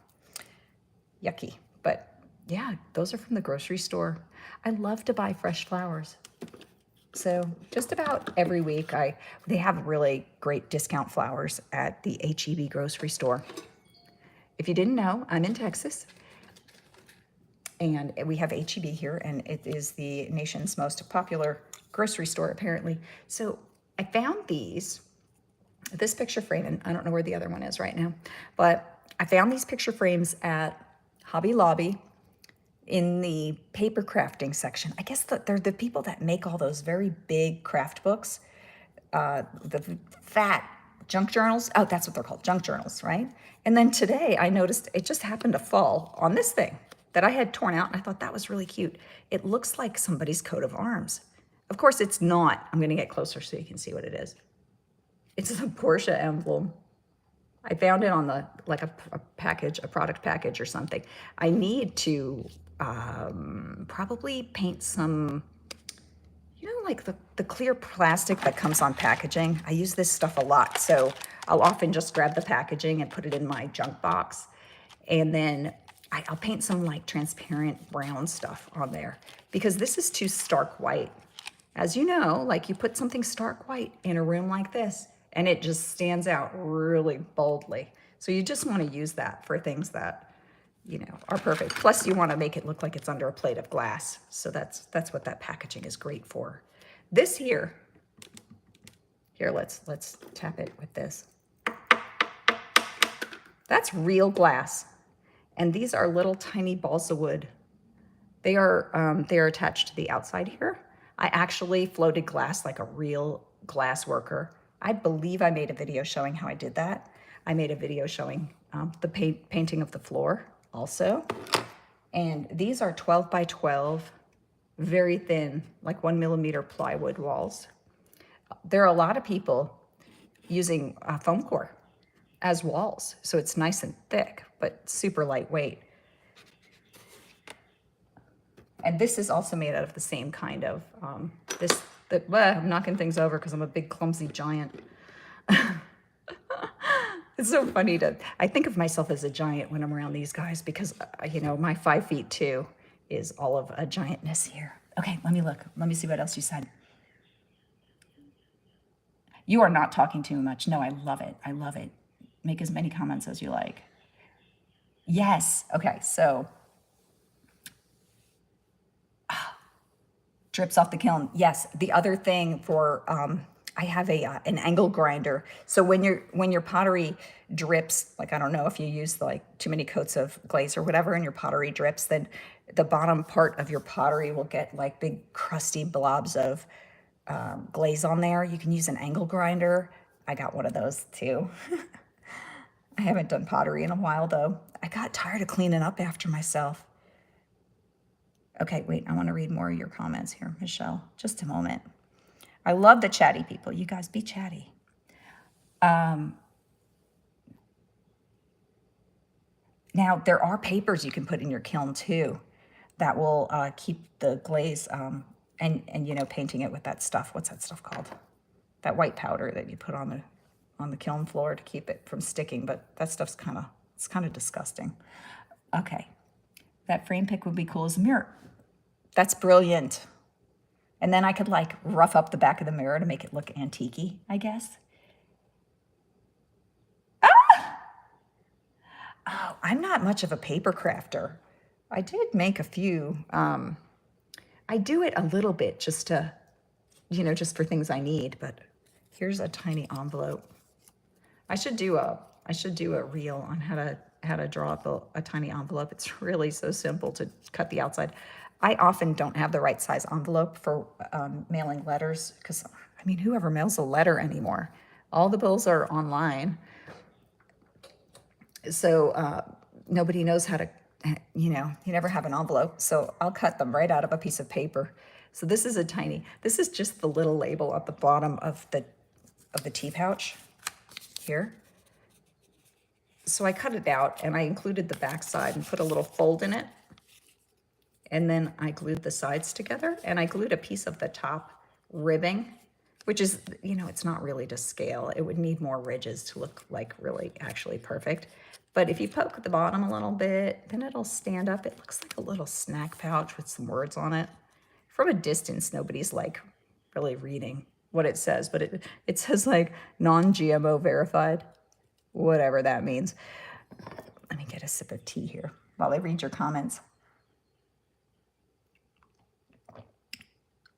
S1: Yucky. But yeah, those are from the grocery store. I love to buy fresh flowers. So just about every week, they have really great discount flowers at the H-E-B grocery store. If you didn't know, I'm in Texas. And we have H-E-B here, and it is the nation's most popular grocery store, apparently. So I found this picture frame, and I don't know where the other one is right now, but I found these picture frames at Hobby Lobby in the paper crafting section. I guess they're the people that make all those very big craft books, the fat junk journals. Oh, that's what they're called, junk journals, right? And then today I noticed it just happened to fall on this thing that I had torn out, and I thought that was really cute. It looks like somebody's coat of arms. Of course, it's not. I'm going to get closer so you can see what it is. It's a Porsche emblem. I found it on a product package or something. I need to probably paint some, like the clear plastic that comes on packaging. I use this stuff a lot, so I'll often just grab the packaging and put it in my junk box. And then I'll paint some like transparent brown stuff on there because this is too stark white. As you know, like you put something stark white in a room like this and it just stands out really boldly. So you just want to use that for things that, you know, are perfect. Plus you want to make it look like it's under a plate of glass. So that's what that packaging is great for. This here, let's tap it with this. That's real glass. And these are little tiny balsa wood. They are attached to the outside here. I actually floated glass like a real glass worker. I believe I made a video showing how I did that. I made a video showing the painting of the floor also. And these are 12 by 12, very thin, like 1 millimeter plywood walls. There are a lot of people using foam core as walls. So it's nice and thick, but super lightweight. And this is also made out of the same kind of, I'm knocking things over because I'm a big clumsy giant. It's so funny I think of myself as a giant when I'm around these guys because, you know, my 5'2" is all of a giantness here. Okay, let me look. Let me see what else you said. You are not talking too much. No, I love it. I love it. Make as many comments as you like. Yes. Okay, so drips off the kiln. Yes. The other thing for I have an angle grinder. So when your pottery drips, like I don't know if you use like too many coats of glaze or whatever, and your pottery drips, then the bottom part of your pottery will get like big crusty blobs of glaze on there. You can use an angle grinder. I got one of those too. I haven't done pottery in a while though. I got tired of cleaning up after myself. Okay, wait, I want to read more of your comments here, Michelle. Just a moment. I love the chatty people. You guys be chatty. Now, there are papers you can put in your kiln too that will keep the glaze and you know, painting it with that stuff. What's that stuff called? That white powder that you put on the kiln floor to keep it from sticking, but that stuff's kind of disgusting. Okay, that frame pick would be cool as a mirror. That's brilliant. And then I could like rough up the back of the mirror to make it look antique-y, I guess. Ah! Oh, I'm not much of a paper crafter. I did make a few. I do it a little bit just to, you know, just for things I need, but here's a tiny envelope. I should do a reel on how to draw up a tiny envelope. It's really so simple to cut the outside. I often don't have the right size envelope for mailing letters because, I mean, whoever mails a letter anymore? All the bills are online. So nobody knows how to, you know, you never have an envelope. So I'll cut them right out of a piece of paper. So this is this is just the little label at the bottom of the tea pouch here. So I cut it out and I included the back side and put a little fold in it. And then I glued the sides together and I glued a piece of the top ribbing, which is, you know, it's not really to scale. It would need more ridges to look like really actually perfect. But if you poke the bottom a little bit, then it'll stand up. It looks like a little snack pouch with some words on it. From a distance, nobody's like really reading what it says, but it says like non-GMO verified, whatever that means. Let me get a sip of tea here while I read your comments.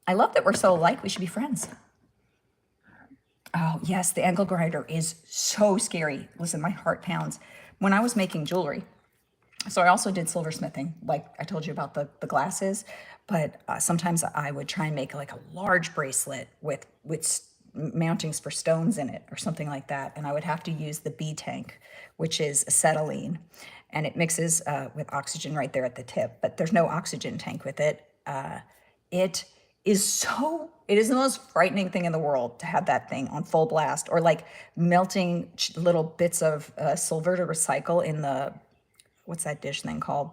S1: I love that we're so alike. We should be friends. Oh, yes, the angle grinder is so scary. Listen, my heart pounds. When I was making jewelry, so I also did silversmithing, like I told you about the glasses, but sometimes I would try and make like a large bracelet with mountings for stones in it or something like that. And I would have to use the B tank, which is acetylene, and it mixes with oxygen right there at the tip, but there's no oxygen tank with it. It is the most frightening thing in the world to have that thing on full blast, or like melting little bits of silver to recycle in the, what's that dish thing called?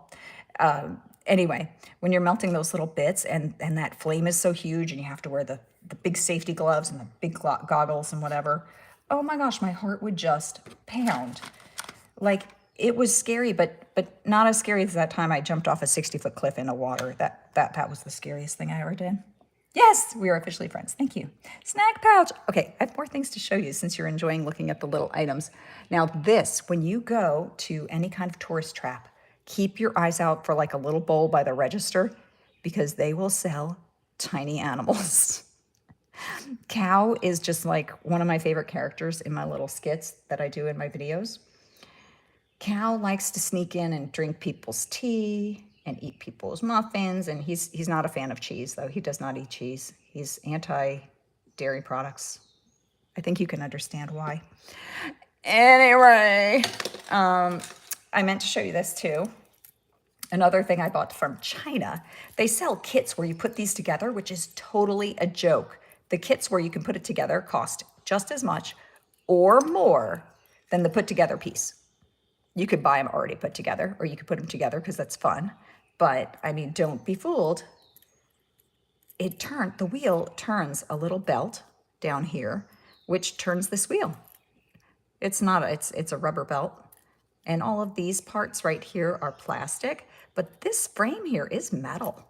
S1: Anyway, when you're melting those little bits and that flame is so huge and you have to wear the big safety gloves and the big goggles and whatever. oh my gosh, my heart would just pound. Like, it was scary, but not as scary as that time I jumped off a 60-foot cliff into water. That was the scariest thing I ever did. Yes, we are officially friends. Thank you. Snack pouch. Okay, I have more things to show you since you're enjoying looking at the little items. Now this, when you go to any kind of tourist trap, keep your eyes out for like a little bowl by the register because they will sell tiny animals. Cow is just like one of my favorite characters in my little skits that I do in my videos. Cow likes to sneak in and drink people's tea and eat people's muffins, and he's not a fan of cheese, though. He does not eat cheese. He's anti-dairy products. I think you can understand why. Anyway, I meant to show you this too. Another thing I bought from China, they sell kits where you put these together, which is totally a joke. The kits where you can put it together cost just as much or more than the put together piece. You could buy them already put together, or you could put them together because that's fun. But I mean, don't be fooled. The wheel turns a little belt down here, which turns this wheel. It's a rubber belt. And all of these parts right here are plastic, but this frame here is metal.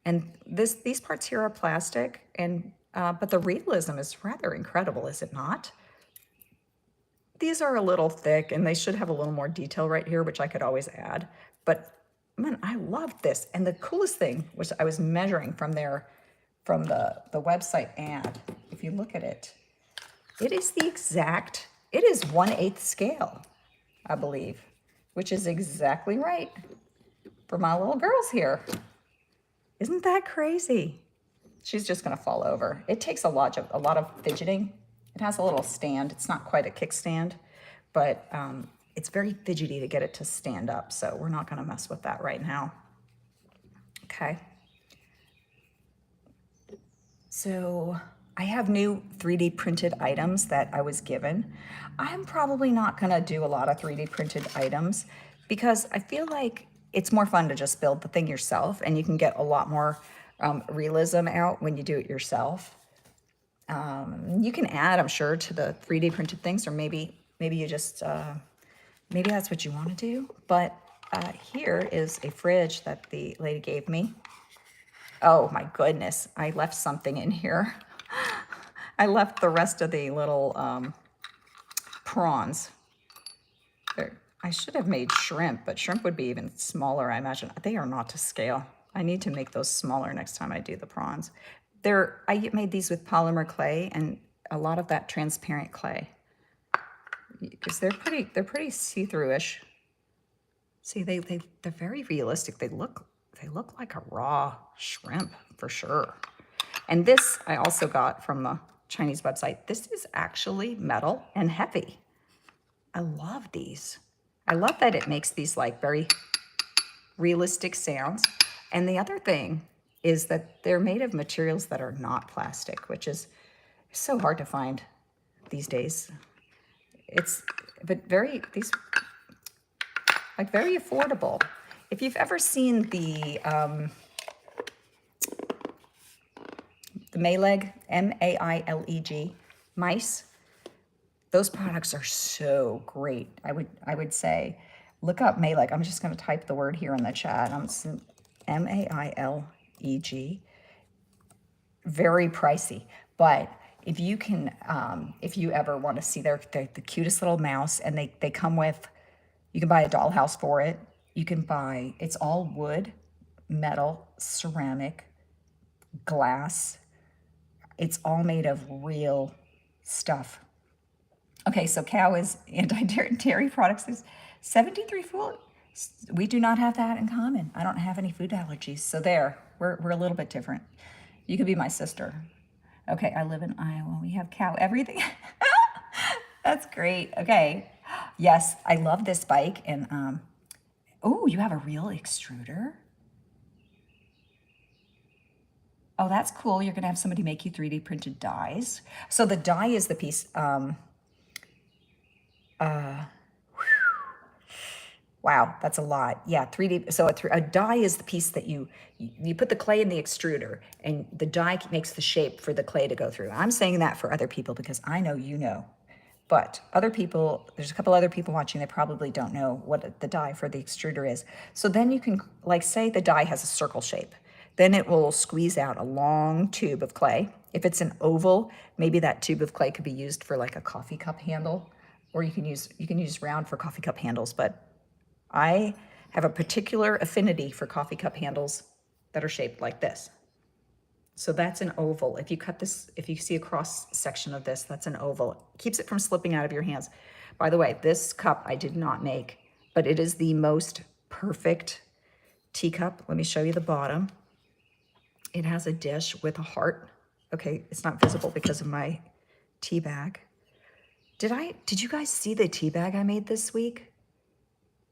S1: And these parts here are plastic, and but the realism is rather incredible, is it not? These are a little thick and they should have a little more detail right here, which I could always add. But man, I love this. And the coolest thing, which I was measuring from the website ad, if you look at it, it is 1/8 scale, I believe, which is exactly right for my little girls here. Isn't that crazy? She's just gonna fall over. It takes a lot of fidgeting. It has a little stand. It's not quite a kickstand, but it's very fidgety to get it to stand up. So we're not gonna mess with that right now. Okay. So I have new 3D printed items that I was given. I'm probably not gonna do a lot of 3D printed items because I feel like it's more fun to just build the thing yourself, and you can get a lot more realism out when you do it yourself. You can add, I'm sure, to the 3D printed things, or maybe you just, maybe that's what you want to do. But here is a fridge that the lady gave me. Oh my goodness, I left something in here. I left the rest of the little prawns. I should have made shrimp, but shrimp would be even smaller, I imagine. They are not to scale. I need to make those smaller next time I do the prawns. I made these with polymer clay and a lot of that transparent clay, because they're pretty see-through-ish. See, they're very realistic. They look like a raw shrimp for sure. And this I also got from the Chinese website. This is actually metal and heavy. I love these. I love that it makes these like very realistic sounds. And the other thing is that they're made of materials that are not plastic, which is so hard to find these days. But very affordable. If you've ever seen the Mailleg, M-A-I-L-E-G, mice, those products are so great. I would say, look up Mailleg. I'm just going to type the word here in the chat. M-A-I-L-E-G. Very pricey, but if you can, if you ever want to see they're the cutest little mouse, and they come with, you can buy a dollhouse for it. You can buy, it's all wood, metal, ceramic, glass. It's all made of real stuff. Okay, so cow is anti-dairy products. Is 73 food. We do not have that in common. I don't have any food allergies. So there, we're a little bit different. You could be my sister. Okay, I live in Iowa. We have cow everything. That's great. Okay. Yes, I love this bike. And oh, you have a real extruder? Oh, that's cool. You're gonna have somebody make you 3D printed dies. So the die is the piece. Wow, that's a lot. Yeah, 3D. So a die is the piece that you put the clay in the extruder, and the die makes the shape for the clay to go through. I'm saying that for other people because I know you know. But other people, there's a couple other people watching that probably don't know what the die for the extruder is. So then you can, like, say the die has a circle shape. Then it will squeeze out a long tube of clay. If it's an oval, maybe that tube of clay could be used for like a coffee cup handle, or you can use round for coffee cup handles. But I have a particular affinity for coffee cup handles that are shaped like this. So that's an oval. If you cut this, if you see a cross section of this, that's an oval. It keeps it from slipping out of your hands. By the way, this cup I did not make, but it is the most perfect teacup. Let me show you the bottom. It has a dish with a heart. Okay, it's not visible because of my tea bag. Did you guys see the tea bag I made this week?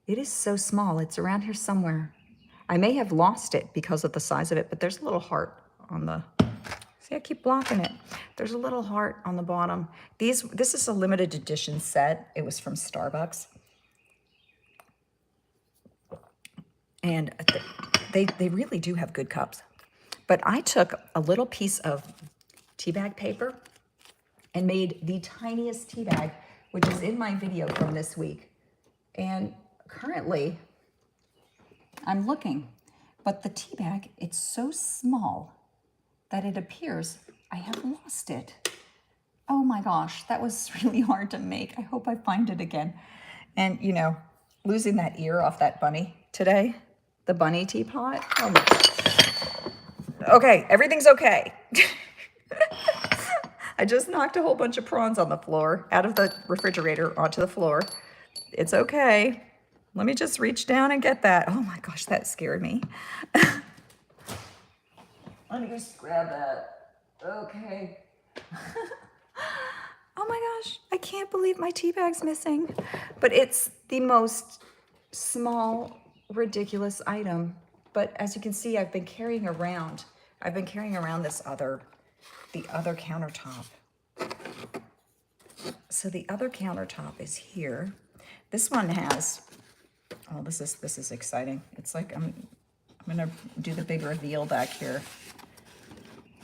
S1: It is so small. It's around here somewhere. I may have lost it because of the size of it, but there's a little heart on the, see, I keep blocking it. There's a little heart on the bottom. This is a limited edition set. It was from Starbucks. And they really do have good cups. But I took a little piece of tea bag paper and made the tiniest tea bag, which is in my video from this week. And currently, I'm looking, but the tea bag, it's so small that it appears I have lost it. Oh my gosh, that was really hard to make. I hope I find it again. And you know, losing that ear off that bunny today, the bunny teapot. Oh my gosh. Okay, everything's okay. I just knocked a whole bunch of prawns on the floor, out of the refrigerator onto the floor. It's okay. Let me just reach down and get that. Oh my gosh, that scared me. Let me just grab that. Okay. Oh my gosh, I can't believe my tea bag's missing. But it's the most small, ridiculous item. But as you can see, I've been carrying around the other countertop. So the other countertop is here. This one has, oh, this is exciting. It's like I'm gonna do the big reveal back here.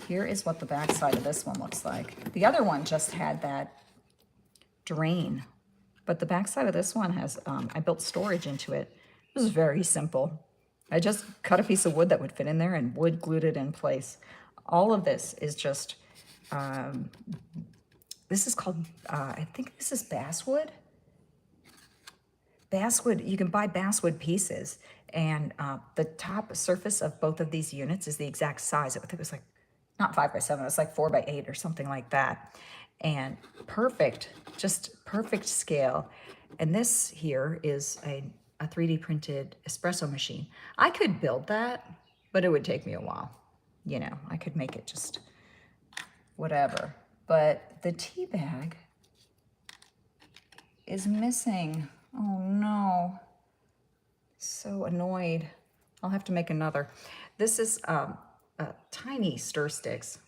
S1: Here is what the back side of this one looks like. The other one just had that drain, but the back side of this one has, I built storage into it. It was very simple. I just cut a piece of wood that would fit in there and wood glued it in place. All of this is just, this is called, I think this is basswood. Basswood, you can buy basswood pieces, and the top surface of both of these units is the exact size. I think it was like, not 5 by 7, it was like 4 by 8 or something like that. And perfect, just perfect scale. And this here is a 3D printed espresso machine. I could build that, but it would take me a while. You know, I could make it just whatever. But the tea bag is missing. Oh no, so annoyed. I'll have to make another. This is tiny stir sticks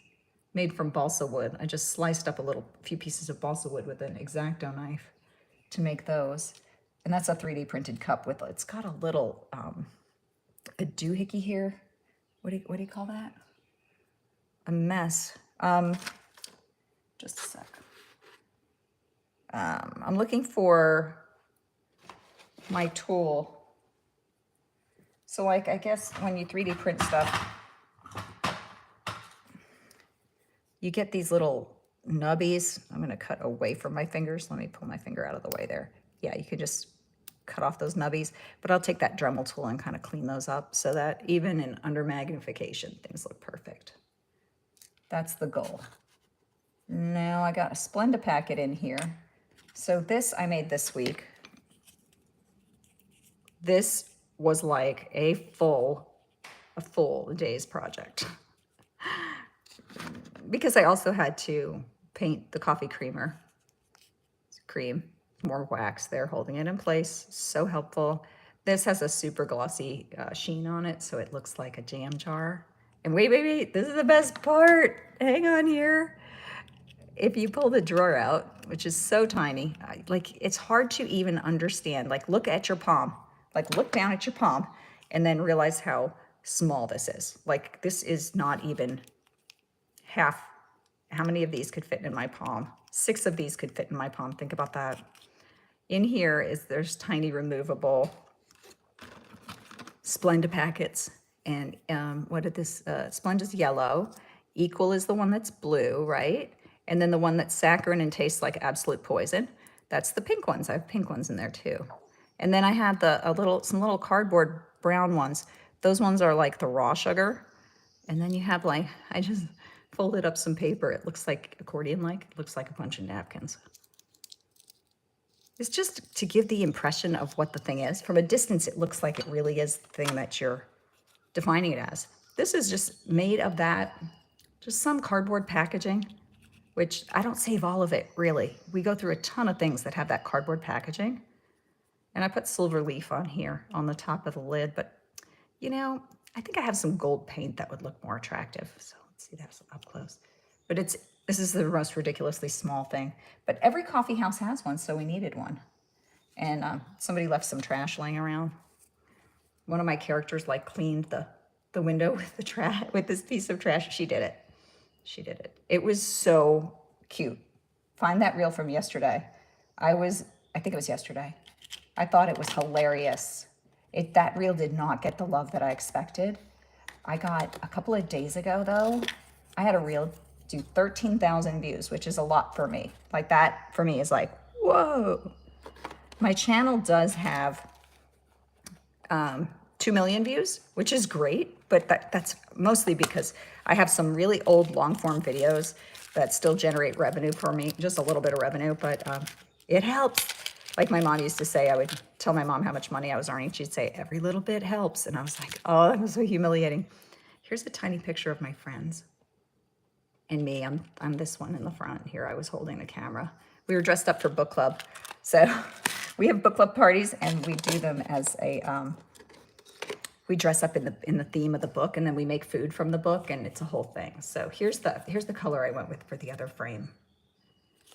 S1: made from balsa wood. I just sliced up a few pieces of balsa wood with an X-Acto knife to make those. And that's a 3D printed cup with, it's got a little, a doohickey here. What do you call that? A mess. Just a sec. I'm looking for my tool. So like, I guess when you 3D print stuff, you get these little nubbies. I'm gonna cut away from my fingers. Let me pull my finger out of the way there. Yeah, you could just cut off those nubbies, but I'll take that Dremel tool and kind of clean those up so that even in under magnification, things look perfect. That's the goal. Now I got a Splenda packet in here. So this I made this week. This was like a full day's project. Because I also had to paint the coffee creamer. Cream, more wax there holding it in place. So helpful. This has a super glossy sheen on it, so it looks like a jam jar. And wait, this is the best part. Hang on here. If you pull the drawer out, which is so tiny, like it's hard to even understand. Like look at your palm, like look down at your palm and then realize how small this is. Like this is not even half, how many of these could fit in my palm? 6 of these could fit in my palm. Think about that. In here there's tiny removable Splenda packets. And what did this, Splenda's yellow. Equal is the one that's blue, right? And then the one that's saccharine and tastes like absolute poison. That's the pink ones. I have pink ones in there too. And then I had some little cardboard brown ones. Those ones are like the raw sugar. And then you have like, I just folded up some paper. It looks like accordion-like. It looks like a bunch of napkins. It's just to give the impression of what the thing is. From a distance, it looks like it really is the thing that you're defining it as. This is just made of that, just some cardboard packaging, which I don't save all of it, really. We go through a ton of things that have that cardboard packaging. And I put silver leaf on here on the top of the lid, but you know, I think I have some gold paint that would look more attractive. So let's see that up close. But this is the most ridiculously small thing. But every coffee house has one, so we needed one. And somebody left some trash laying around. One of my characters like cleaned the window with the trash, with this piece of trash. She did it. She did it. It was so cute. Find that reel from yesterday. I think it was yesterday. I thought it was hilarious. That reel did not get the love that I expected. I got a couple of days ago though, I had a reel do 13,000 views, which is a lot for me. Like that for me is like, whoa. My channel does have 2 million views, which is great, but that's mostly because I have some really old long form videos that still generate revenue for me, just a little bit of revenue, but it helps. Like my mom used to say, I would tell my mom how much money I was earning. She'd say, every little bit helps. And I was like, oh, that was so humiliating. Here's a tiny picture of my friends and me. I'm this one in the front. Here I was holding the camera. We were dressed up for book club. So we have book club parties and we do them as we dress up in the theme of the book, and then we make food from the book, and it's a whole thing. So here's the color I went with for the other frame.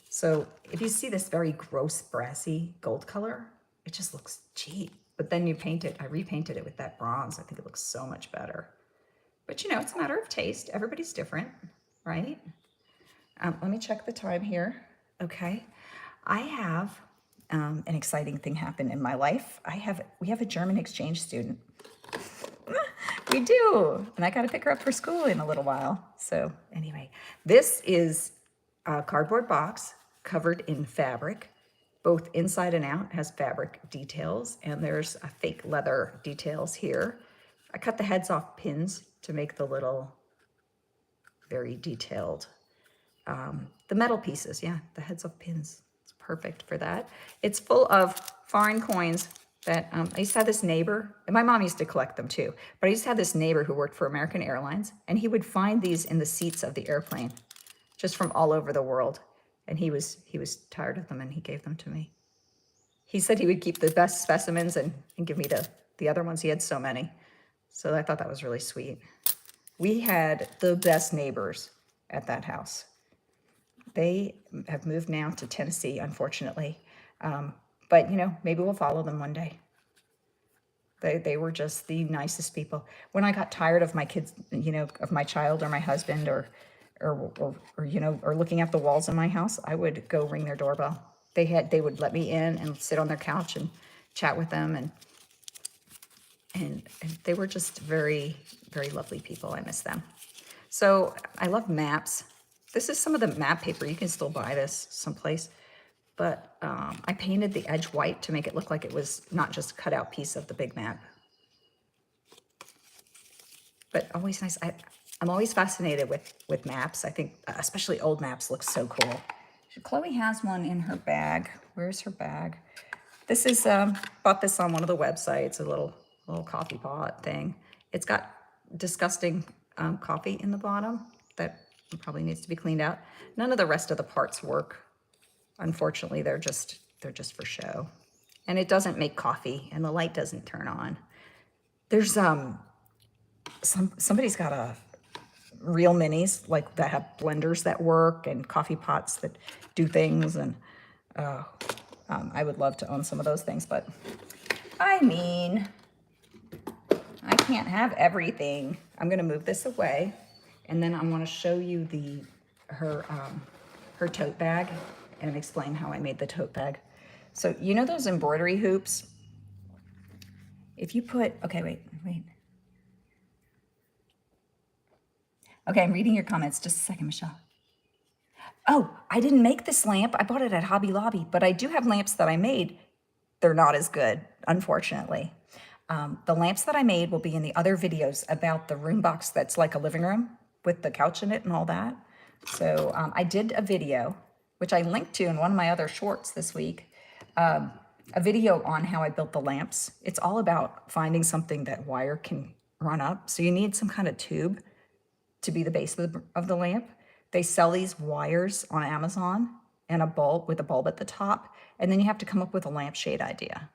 S1: So if you see this very gross brassy gold color, it just looks cheap. But then you paint it, I repainted it with that bronze. I think it looks so much better. But you know, it's a matter of taste. Everybody's different, right? Let me check the time here. Okay. I have an exciting thing happen in my life. We have a German exchange student. We do. And I got to pick her up for school in a little while. So anyway, this is a cardboard box covered in fabric, both inside and out. It has fabric details, and there's a fake leather details here. I cut the heads off pins to make the little very detailed, the metal pieces. Yeah, the heads off pins. It's perfect for that. It's full of foreign coins that I used to have this neighbor, and my mom used to collect them too, but I used to have this neighbor who worked for American Airlines, and he would find these in the seats of the airplane just from all over the world. And he was tired of them, and he gave them to me. He said he would keep the best specimens and give me the other ones. He had so many. So I thought that was really sweet. We had the best neighbors at that house. They have moved now to Tennessee, unfortunately. But, you know, maybe we'll follow them one day. They were just the nicest people. When I got tired of my kids, you know, of my child or my husband or you know, or looking at the walls in my house, I would go ring their doorbell. They would let me in and sit on their couch and chat with them, and they were just very, very lovely people. I miss them. So I love maps. This is some of the map paper. You can still buy this someplace. But I painted the edge white to make it look like it was not just a cut out piece of the big map. But always nice. I'm always fascinated with maps. I think especially old maps look so cool. Chloe has one in her bag. Where's her bag? This is, bought this on one of the websites, a little coffee pot thing. It's got disgusting coffee in the bottom that probably needs to be cleaned out. None of the rest of the parts work. Unfortunately, they're just for show. And it doesn't make coffee, and the light doesn't turn on. There's somebody's got a real minis like that have blenders that work and coffee pots that do things, and I would love to own some of those things, but I mean, I can't have everything. I'm gonna move this away, and then I want to show you her her tote bag and explain how I made the tote bag. So you know those embroidery hoops? If you put, okay, wait. Okay, I'm reading your comments. Just a second, Michelle. Oh, I didn't make this lamp. I bought it at Hobby Lobby, but I do have lamps that I made. They're not as good, unfortunately. The lamps that I made will be in the other videos about the room box that's like a living room with the couch in it and all that. So I did a video, which I linked to in one of my other shorts this week, a video on how I built the lamps. It's all about finding something that wire can run up. So you need some kind of tube to be the base of the lamp. They sell these wires on Amazon and a bulb with a bulb at the top. And then you have to come up with a lampshade idea.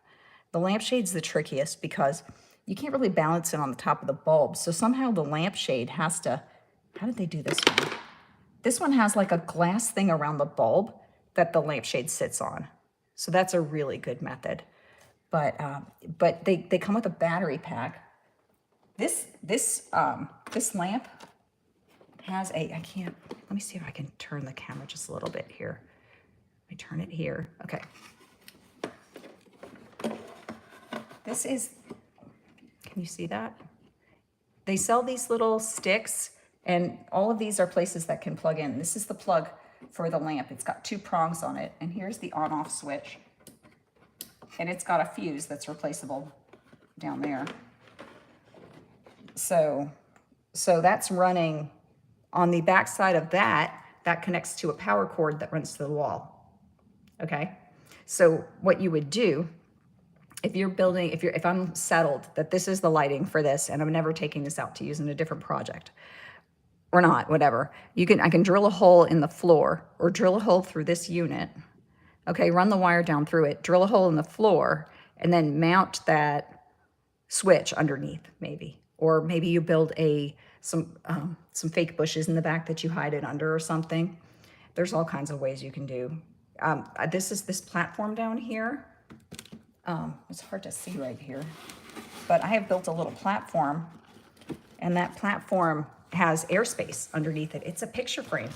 S1: The lampshade's the trickiest because you can't really balance it on the top of the bulb. So somehow the lampshade has to, how did they do this one? This one has like a glass thing around the bulb that the lampshade sits on. So that's a really good method. But they come with a battery pack. This lamp has a, let me see if I can turn the camera just a little bit here. Let me turn it here. Okay. This is, can you see that? They sell these little sticks, and all of these are places that can plug in. This is the plug for the lamp. It's got 2 prongs on it, and here's the on-off switch. And it's got a fuse that's replaceable down there. So that's running on the back side of that connects to a power cord that runs to the wall. Okay? So what you would do, if you're building, if I'm settled that this is the lighting for this and I'm never taking this out to use in a different project or not, whatever, I can drill a hole in the floor or drill a hole through this unit. Okay, run the wire down through it, drill a hole in the floor, and then mount that switch underneath maybe. Or maybe you build some fake bushes in the back that you hide it under or something. There's all kinds of ways you can do. This platform down here. It's hard to see right here, but I have built a little platform, and that platform has airspace underneath it. It's a picture frame.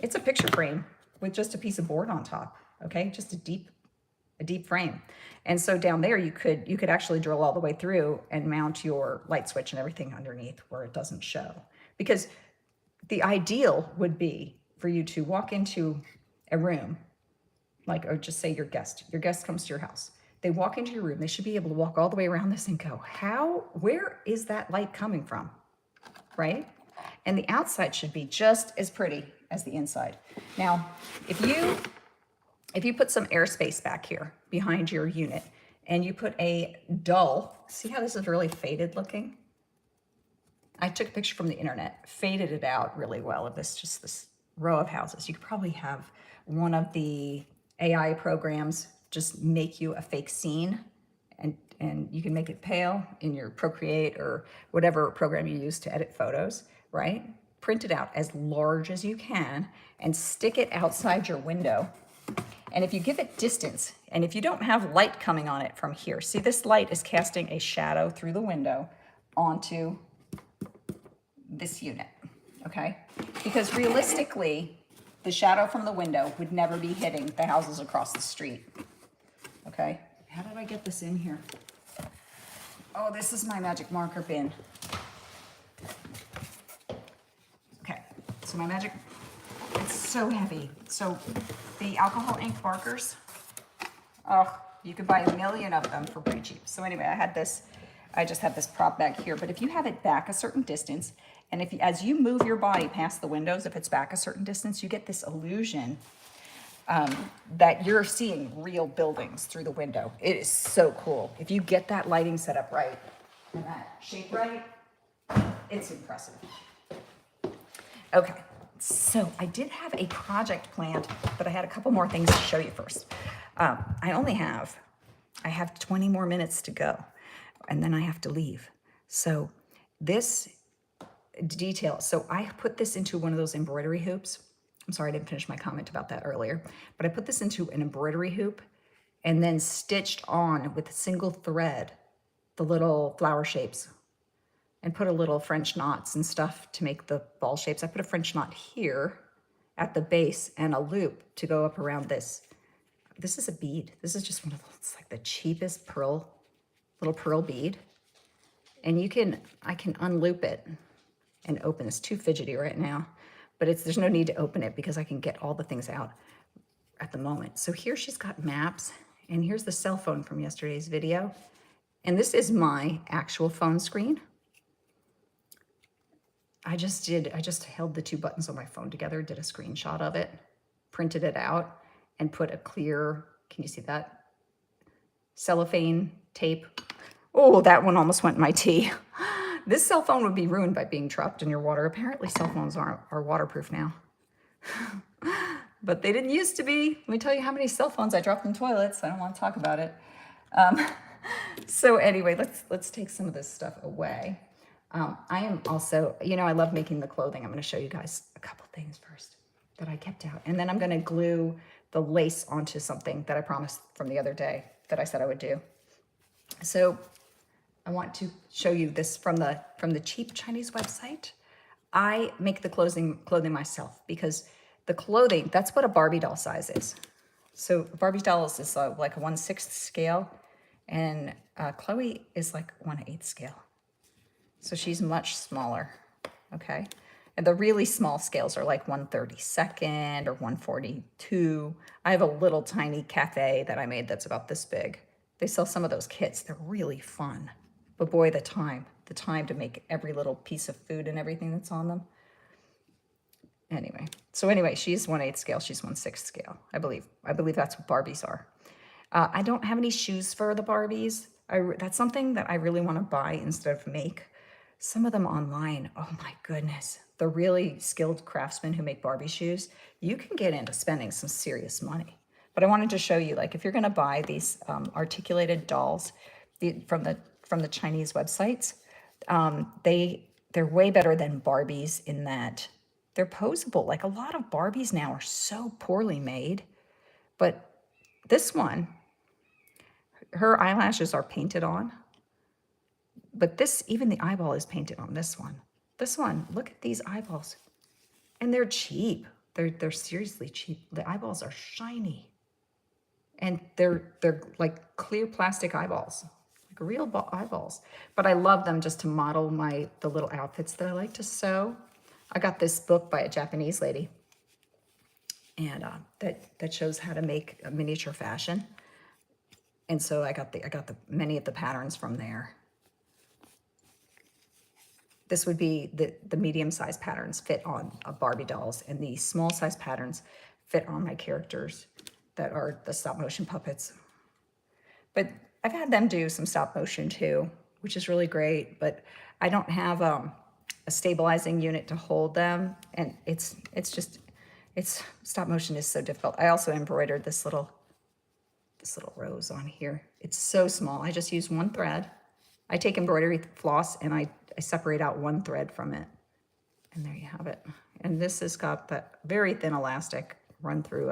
S1: It's a picture frame with just a piece of board on top. Okay, just a deep frame. And so down there, you could actually drill all the way through and mount your light switch and everything underneath where it doesn't show. Because the ideal would be for you to walk into a room, like, or just say your guest comes to your house. They walk into your room, they should be able to walk all the way around this and go, where is that light coming from, right? And the outside should be just as pretty as the inside. Now, if you put some airspace back here behind your unit and you put a dull, see how this is really faded looking? I took a picture from the internet, faded it out really well of this row of houses. You could probably have one of the AI programs just make you a fake scene, and you can make it pale in your Procreate or whatever program you use to edit photos, right? Print it out as large as you can and stick it outside your window. And if you give it distance, and if you don't have light coming on it from here, see, this light is casting a shadow through the window onto this unit, okay? Because realistically, the shadow from the window would never be hitting the houses across the street, okay? How did I get this in here? Oh, this is my magic marker bin. Okay, so my magic, it's so heavy. So the alcohol ink markers, oh, you could buy 1 million of them for pretty cheap. So anyway, I just have this prop back here, but if you have it back a certain distance, and as you move your body past the windows, if it's back a certain distance, you get this illusion that you're seeing real buildings through the window. It is so cool. If you get that lighting set up right and that shape right, it's impressive. Okay, so I did have a project planned, but I had a couple more things to show you first. I have 20 more minutes to go, and then I have to leave. So this detail, so I put this into one of those embroidery hoops. I'm sorry, I didn't finish my comment about that earlier, but I put this into an embroidery hoop and then stitched on with a single thread the little flower shapes and put a little French knots and stuff to make the ball shapes. I put a French knot here at the base and a loop to go up around this. This is a bead. This is just one of those, it's like the cheapest little pearl bead. And I can unloop it and open. It's too fidgety right now, but there's no need to open it because I can get all the things out at the moment. So here she's got maps, and here's the cell phone from yesterday's video. And this is my actual phone screen. I just held the two buttons on my phone together, did a screenshot of it, printed it out, and put a clear, can you see that? Cellophane tape. Oh, that one almost went in my tea. This cell phone would be ruined by being trapped in your water. Apparently cell phones are waterproof now. But they didn't used to be. Let me tell you how many cell phones I dropped in toilets. I don't want to talk about it. So anyway, let's take some of this stuff away. I am also, I love making the clothing. I'm going to show you guys a couple things first that I kept out. And then I'm going to glue the lace onto something that I promised from the other day that I said I would do. So I want to show you this from the cheap Chinese website. I make the clothing myself because the clothing, that's what a Barbie doll size is. So Barbie dolls is like a 1/6 scale, and Chloe is like 1/8 scale. So she's much smaller, okay? And the really small scales are like 1/32 or 1/42. I have a little tiny cafe that I made that's about this big. They sell some of those kits. They're really fun. But boy, the time to make every little piece of food and everything that's on them. Anyway, she's 1/8 scale. She's 1/6 scale, I believe. I believe that's what Barbies are. I don't have any shoes for the Barbies. That's something that I really want to buy instead of make. Some of them online, oh my goodness. The really skilled craftsmen who make Barbie shoes, you can get into spending some serious money. But I wanted to show you, like, if you're going to buy these articulated dolls from the Chinese websites, they're way better than Barbies in that they're posable. Like, a lot of Barbies now are so poorly made, but this one, her eyelashes are painted on, but even the eyeball is painted on this one. This one, look at these eyeballs, and they're cheap. They're seriously cheap. The eyeballs are shiny, and they're like clear plastic eyeballs, like real eyeballs. But I love them just to model the little outfits that I like to sew. I got this book by a Japanese lady, and that shows how to make a miniature fashion. And so I got many of the patterns from there. This would be the medium-sized patterns fit on Barbie dolls, and the small-sized patterns fit on my characters that are the stop-motion puppets. But I've had them do some stop-motion too, which is really great, but I don't have a stabilizing unit to hold them, and stop-motion is so difficult. I also embroidered this little rose on here. It's so small. I just use one thread. I take embroidery floss and I separate out one thread from it. And there you have it. And this has got that very thin elastic run through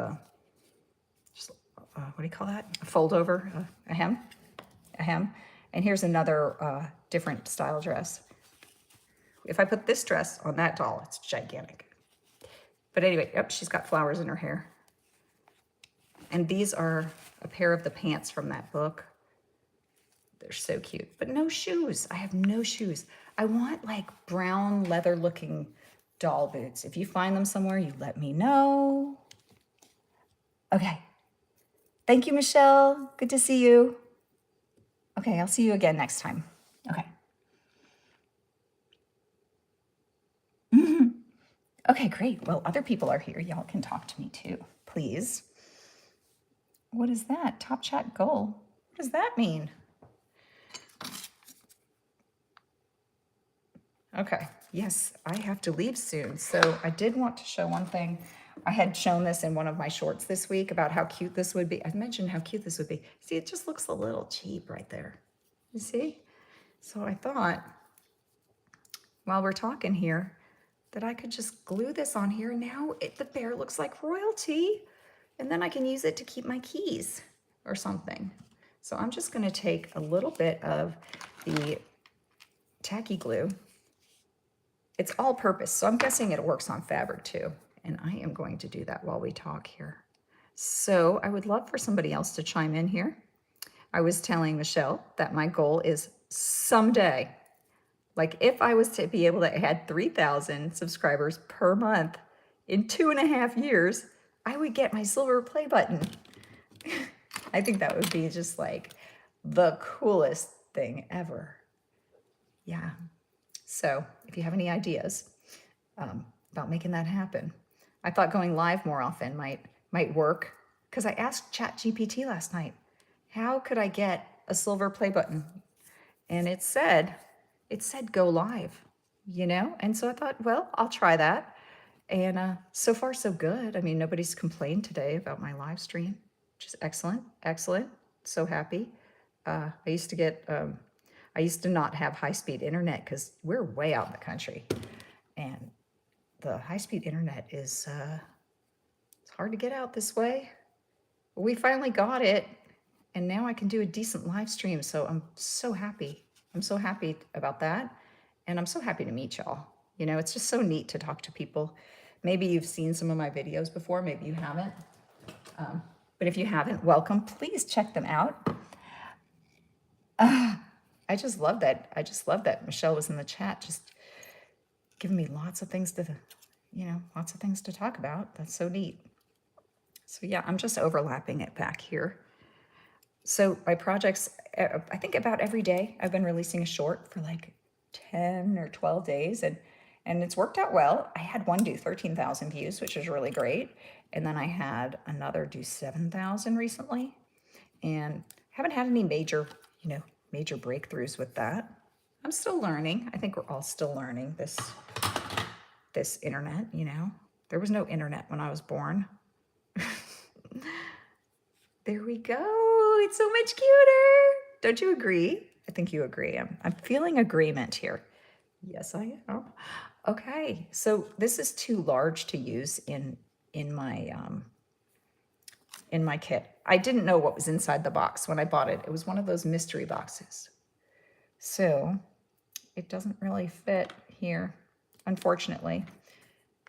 S1: what do you call that? A fold over, a hem. And here's another different style dress. If I put this dress on that doll, it's gigantic. But anyway, yep, she's got flowers in her hair. And these are a pair of the pants from that book. They're so cute, but no shoes. I have no shoes. I want like brown leather looking doll boots. If you find them somewhere, you let me know. Okay. Thank you, Michelle. Good to see you. Okay, I'll see you again next time. Okay. Okay, great. Well, other people are here. Y'all can talk to me too, please. What is that? Top chat goal. What does that mean? Okay, yes, I have to leave soon. So I did want to show one thing. I had shown this in one of my shorts this week about how cute this would be. I mentioned how cute this would be. See, it just looks a little cheap right there. You see? So I thought, while we're talking here, that I could just glue this on here. Now the bear looks like royalty. And then I can use it to keep my keys or something. So I'm just going to take a little bit of the tacky glue. It's all purpose, so I'm guessing it works on fabric too. And I am going to do that while we talk here. So I would love for somebody else to chime in here. I was telling Michelle that my goal is someday, like if I was to be able to add 3,000 subscribers per month in 2.5 years, I would get my silver play button. I think that would be just like the coolest thing ever. Yeah. So if you have any ideas about making that happen, I thought going live more often might work, because I asked ChatGPT last night, how could I get a silver play button? And it said go live, you know? And so I thought, well, I'll try that. And so far, so good. I mean, nobody's complained today about my live stream, which is excellent, excellent. So happy. I used to not have high-speed internet because we're way out in the country. And the high-speed internet is, it's hard to get out this way. But we finally got it, and now I can do a decent live stream. So I'm so happy. I'm so happy about that. And I'm so happy to meet y'all. You know, it's just so neat to talk to people. Maybe you've seen some of my videos before, maybe you haven't. But if you haven't, welcome. Please check them out. I just love that. I just love that Michelle was in the chat, just giving me lots of things to, lots of things to talk about. That's so neat. So yeah, I'm just overlapping it back here. So my projects, I think about every day I've been releasing a short for like 10 or 12 days, and it's worked out well. I had one do 13,000 views, which is really great. And then I had another do 7,000 recently, and haven't had any major breakthroughs with that. I'm still learning. I think we're all still learning this internet, you know. There was no internet when I was born. There we go. It's so much cuter. Don't you agree? I think you agree. I'm feeling agreement here. Yes, I am. Okay, so this is too large to use in my kit. I didn't know what was inside the box when I bought it. It was one of those mystery boxes. So it doesn't really fit here, unfortunately.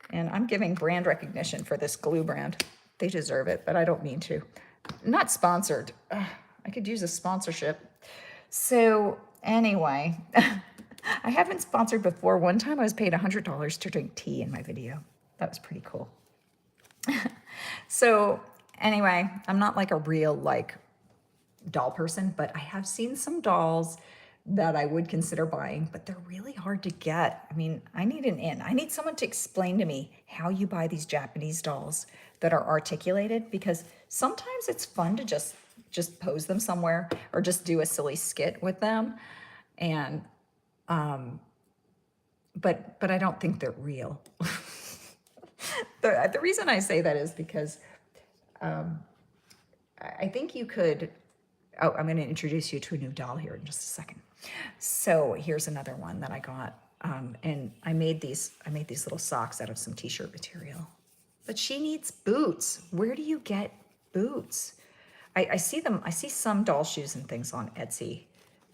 S1: And I'm giving brand recognition for this glue brand. They deserve it, but I don't mean to. Not sponsored. I could use a sponsorship. So anyway, I have been sponsored before. One time I was paid $100 to drink tea in my video. That was pretty cool. So anyway, I'm not like a real doll person, but I have seen some dolls that I would consider buying, but they're really hard to get. I mean, I need an in. I need someone to explain to me how you buy these Japanese dolls that are articulated, because sometimes it's fun to just pose them somewhere or just do a silly skit with them. And but I don't think they're real. The reason I say that is because I think you could. Oh, I'm going to introduce you to a new doll here in just a second. So here's another one that I got, and I made these little socks out of some t-shirt material. But she needs boots. Where do you get boots? I see some doll shoes and things on Etsy.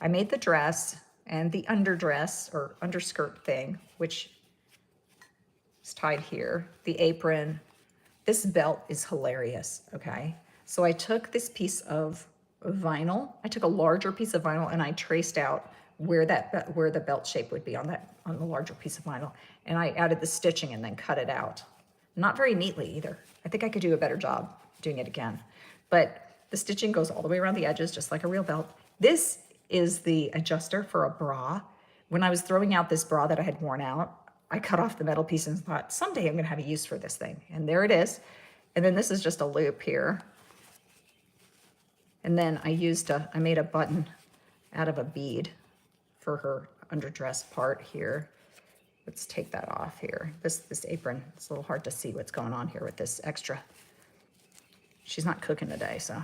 S1: I made the dress and the underdress or underskirt thing, which is tied here. The apron. This belt is hilarious, okay? So I took this piece of vinyl. I took a larger piece of vinyl and I traced out where the belt shape would be on the larger piece of vinyl. And I added the stitching and then cut it out. Not very neatly either. I think I could do a better job doing it again. But the stitching goes all the way around the edges, just like a real belt. This is the adjuster for a bra. When I was throwing out this bra that I had worn out, I cut off the metal piece and thought, someday I'm gonna have a use for this thing. And there it is. And then this is just a loop here. And then I made a button out of a bead for her underdress part here. Let's take that off here. This apron, it's a little hard to see what's going on here with this extra. She's not cooking today, so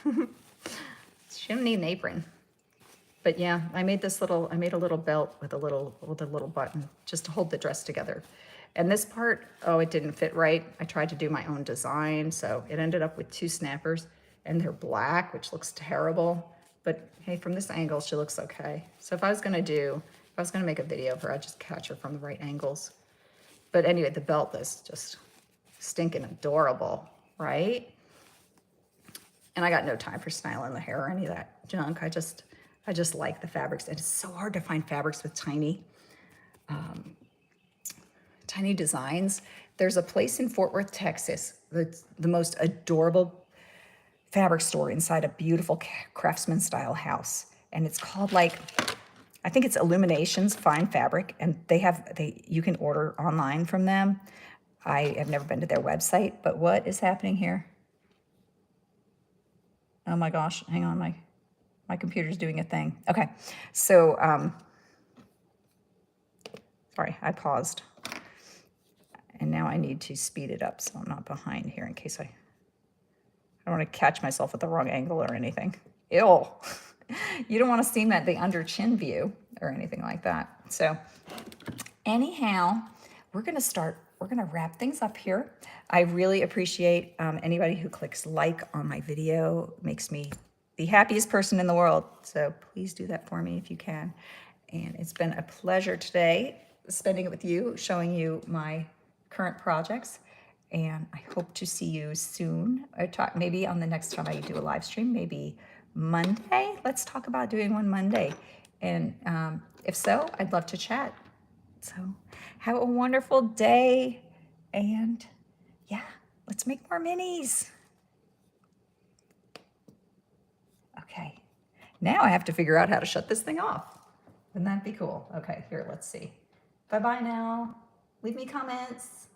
S1: she didn't need an apron. But yeah, I made a little belt with a little button just to hold the dress together. And this part, oh, it didn't fit right. I tried to do my own design, so it ended up with 2 snappers, and they're black, which looks terrible. But hey, from this angle, she looks okay. So if I was gonna make a video of her, I'd just catch her from the right angles. But anyway, the belt is just stinking adorable, right? And I got no time for styling the hair or any of that junk. I just like the fabrics. And it's so hard to find fabrics with tiny designs. There's a place in Fort Worth, Texas, that's the most adorable fabric store inside a beautiful craftsman style house. And it's called like, I think it's Illuminations Fine Fabric. And you can order online from them. I have never been to their website, but what is happening here? Oh my gosh, hang on, my computer's doing a thing. Okay, so, sorry, I paused. And now I need to speed it up so I'm not behind here in case I don't want to catch myself at the wrong angle or anything. Ew. You don't want to see the under chin view or anything like that. So anyhow, we're going to wrap things up here. I really appreciate anybody who clicks like on my video. Makes me the happiest person in the world. So please do that for me if you can. And it's been a pleasure today spending it with you, showing you my current projects. And I hope to see you soon. Maybe on the next time I do a live stream, maybe Monday. Let's talk about doing one Monday. And if so, I'd love to chat. So have a wonderful day. And yeah, let's make more minis. Okay. Now I have to figure out how to shut this thing off. Wouldn't that be cool? Okay, here, let's see. Bye-bye now. Leave me comments.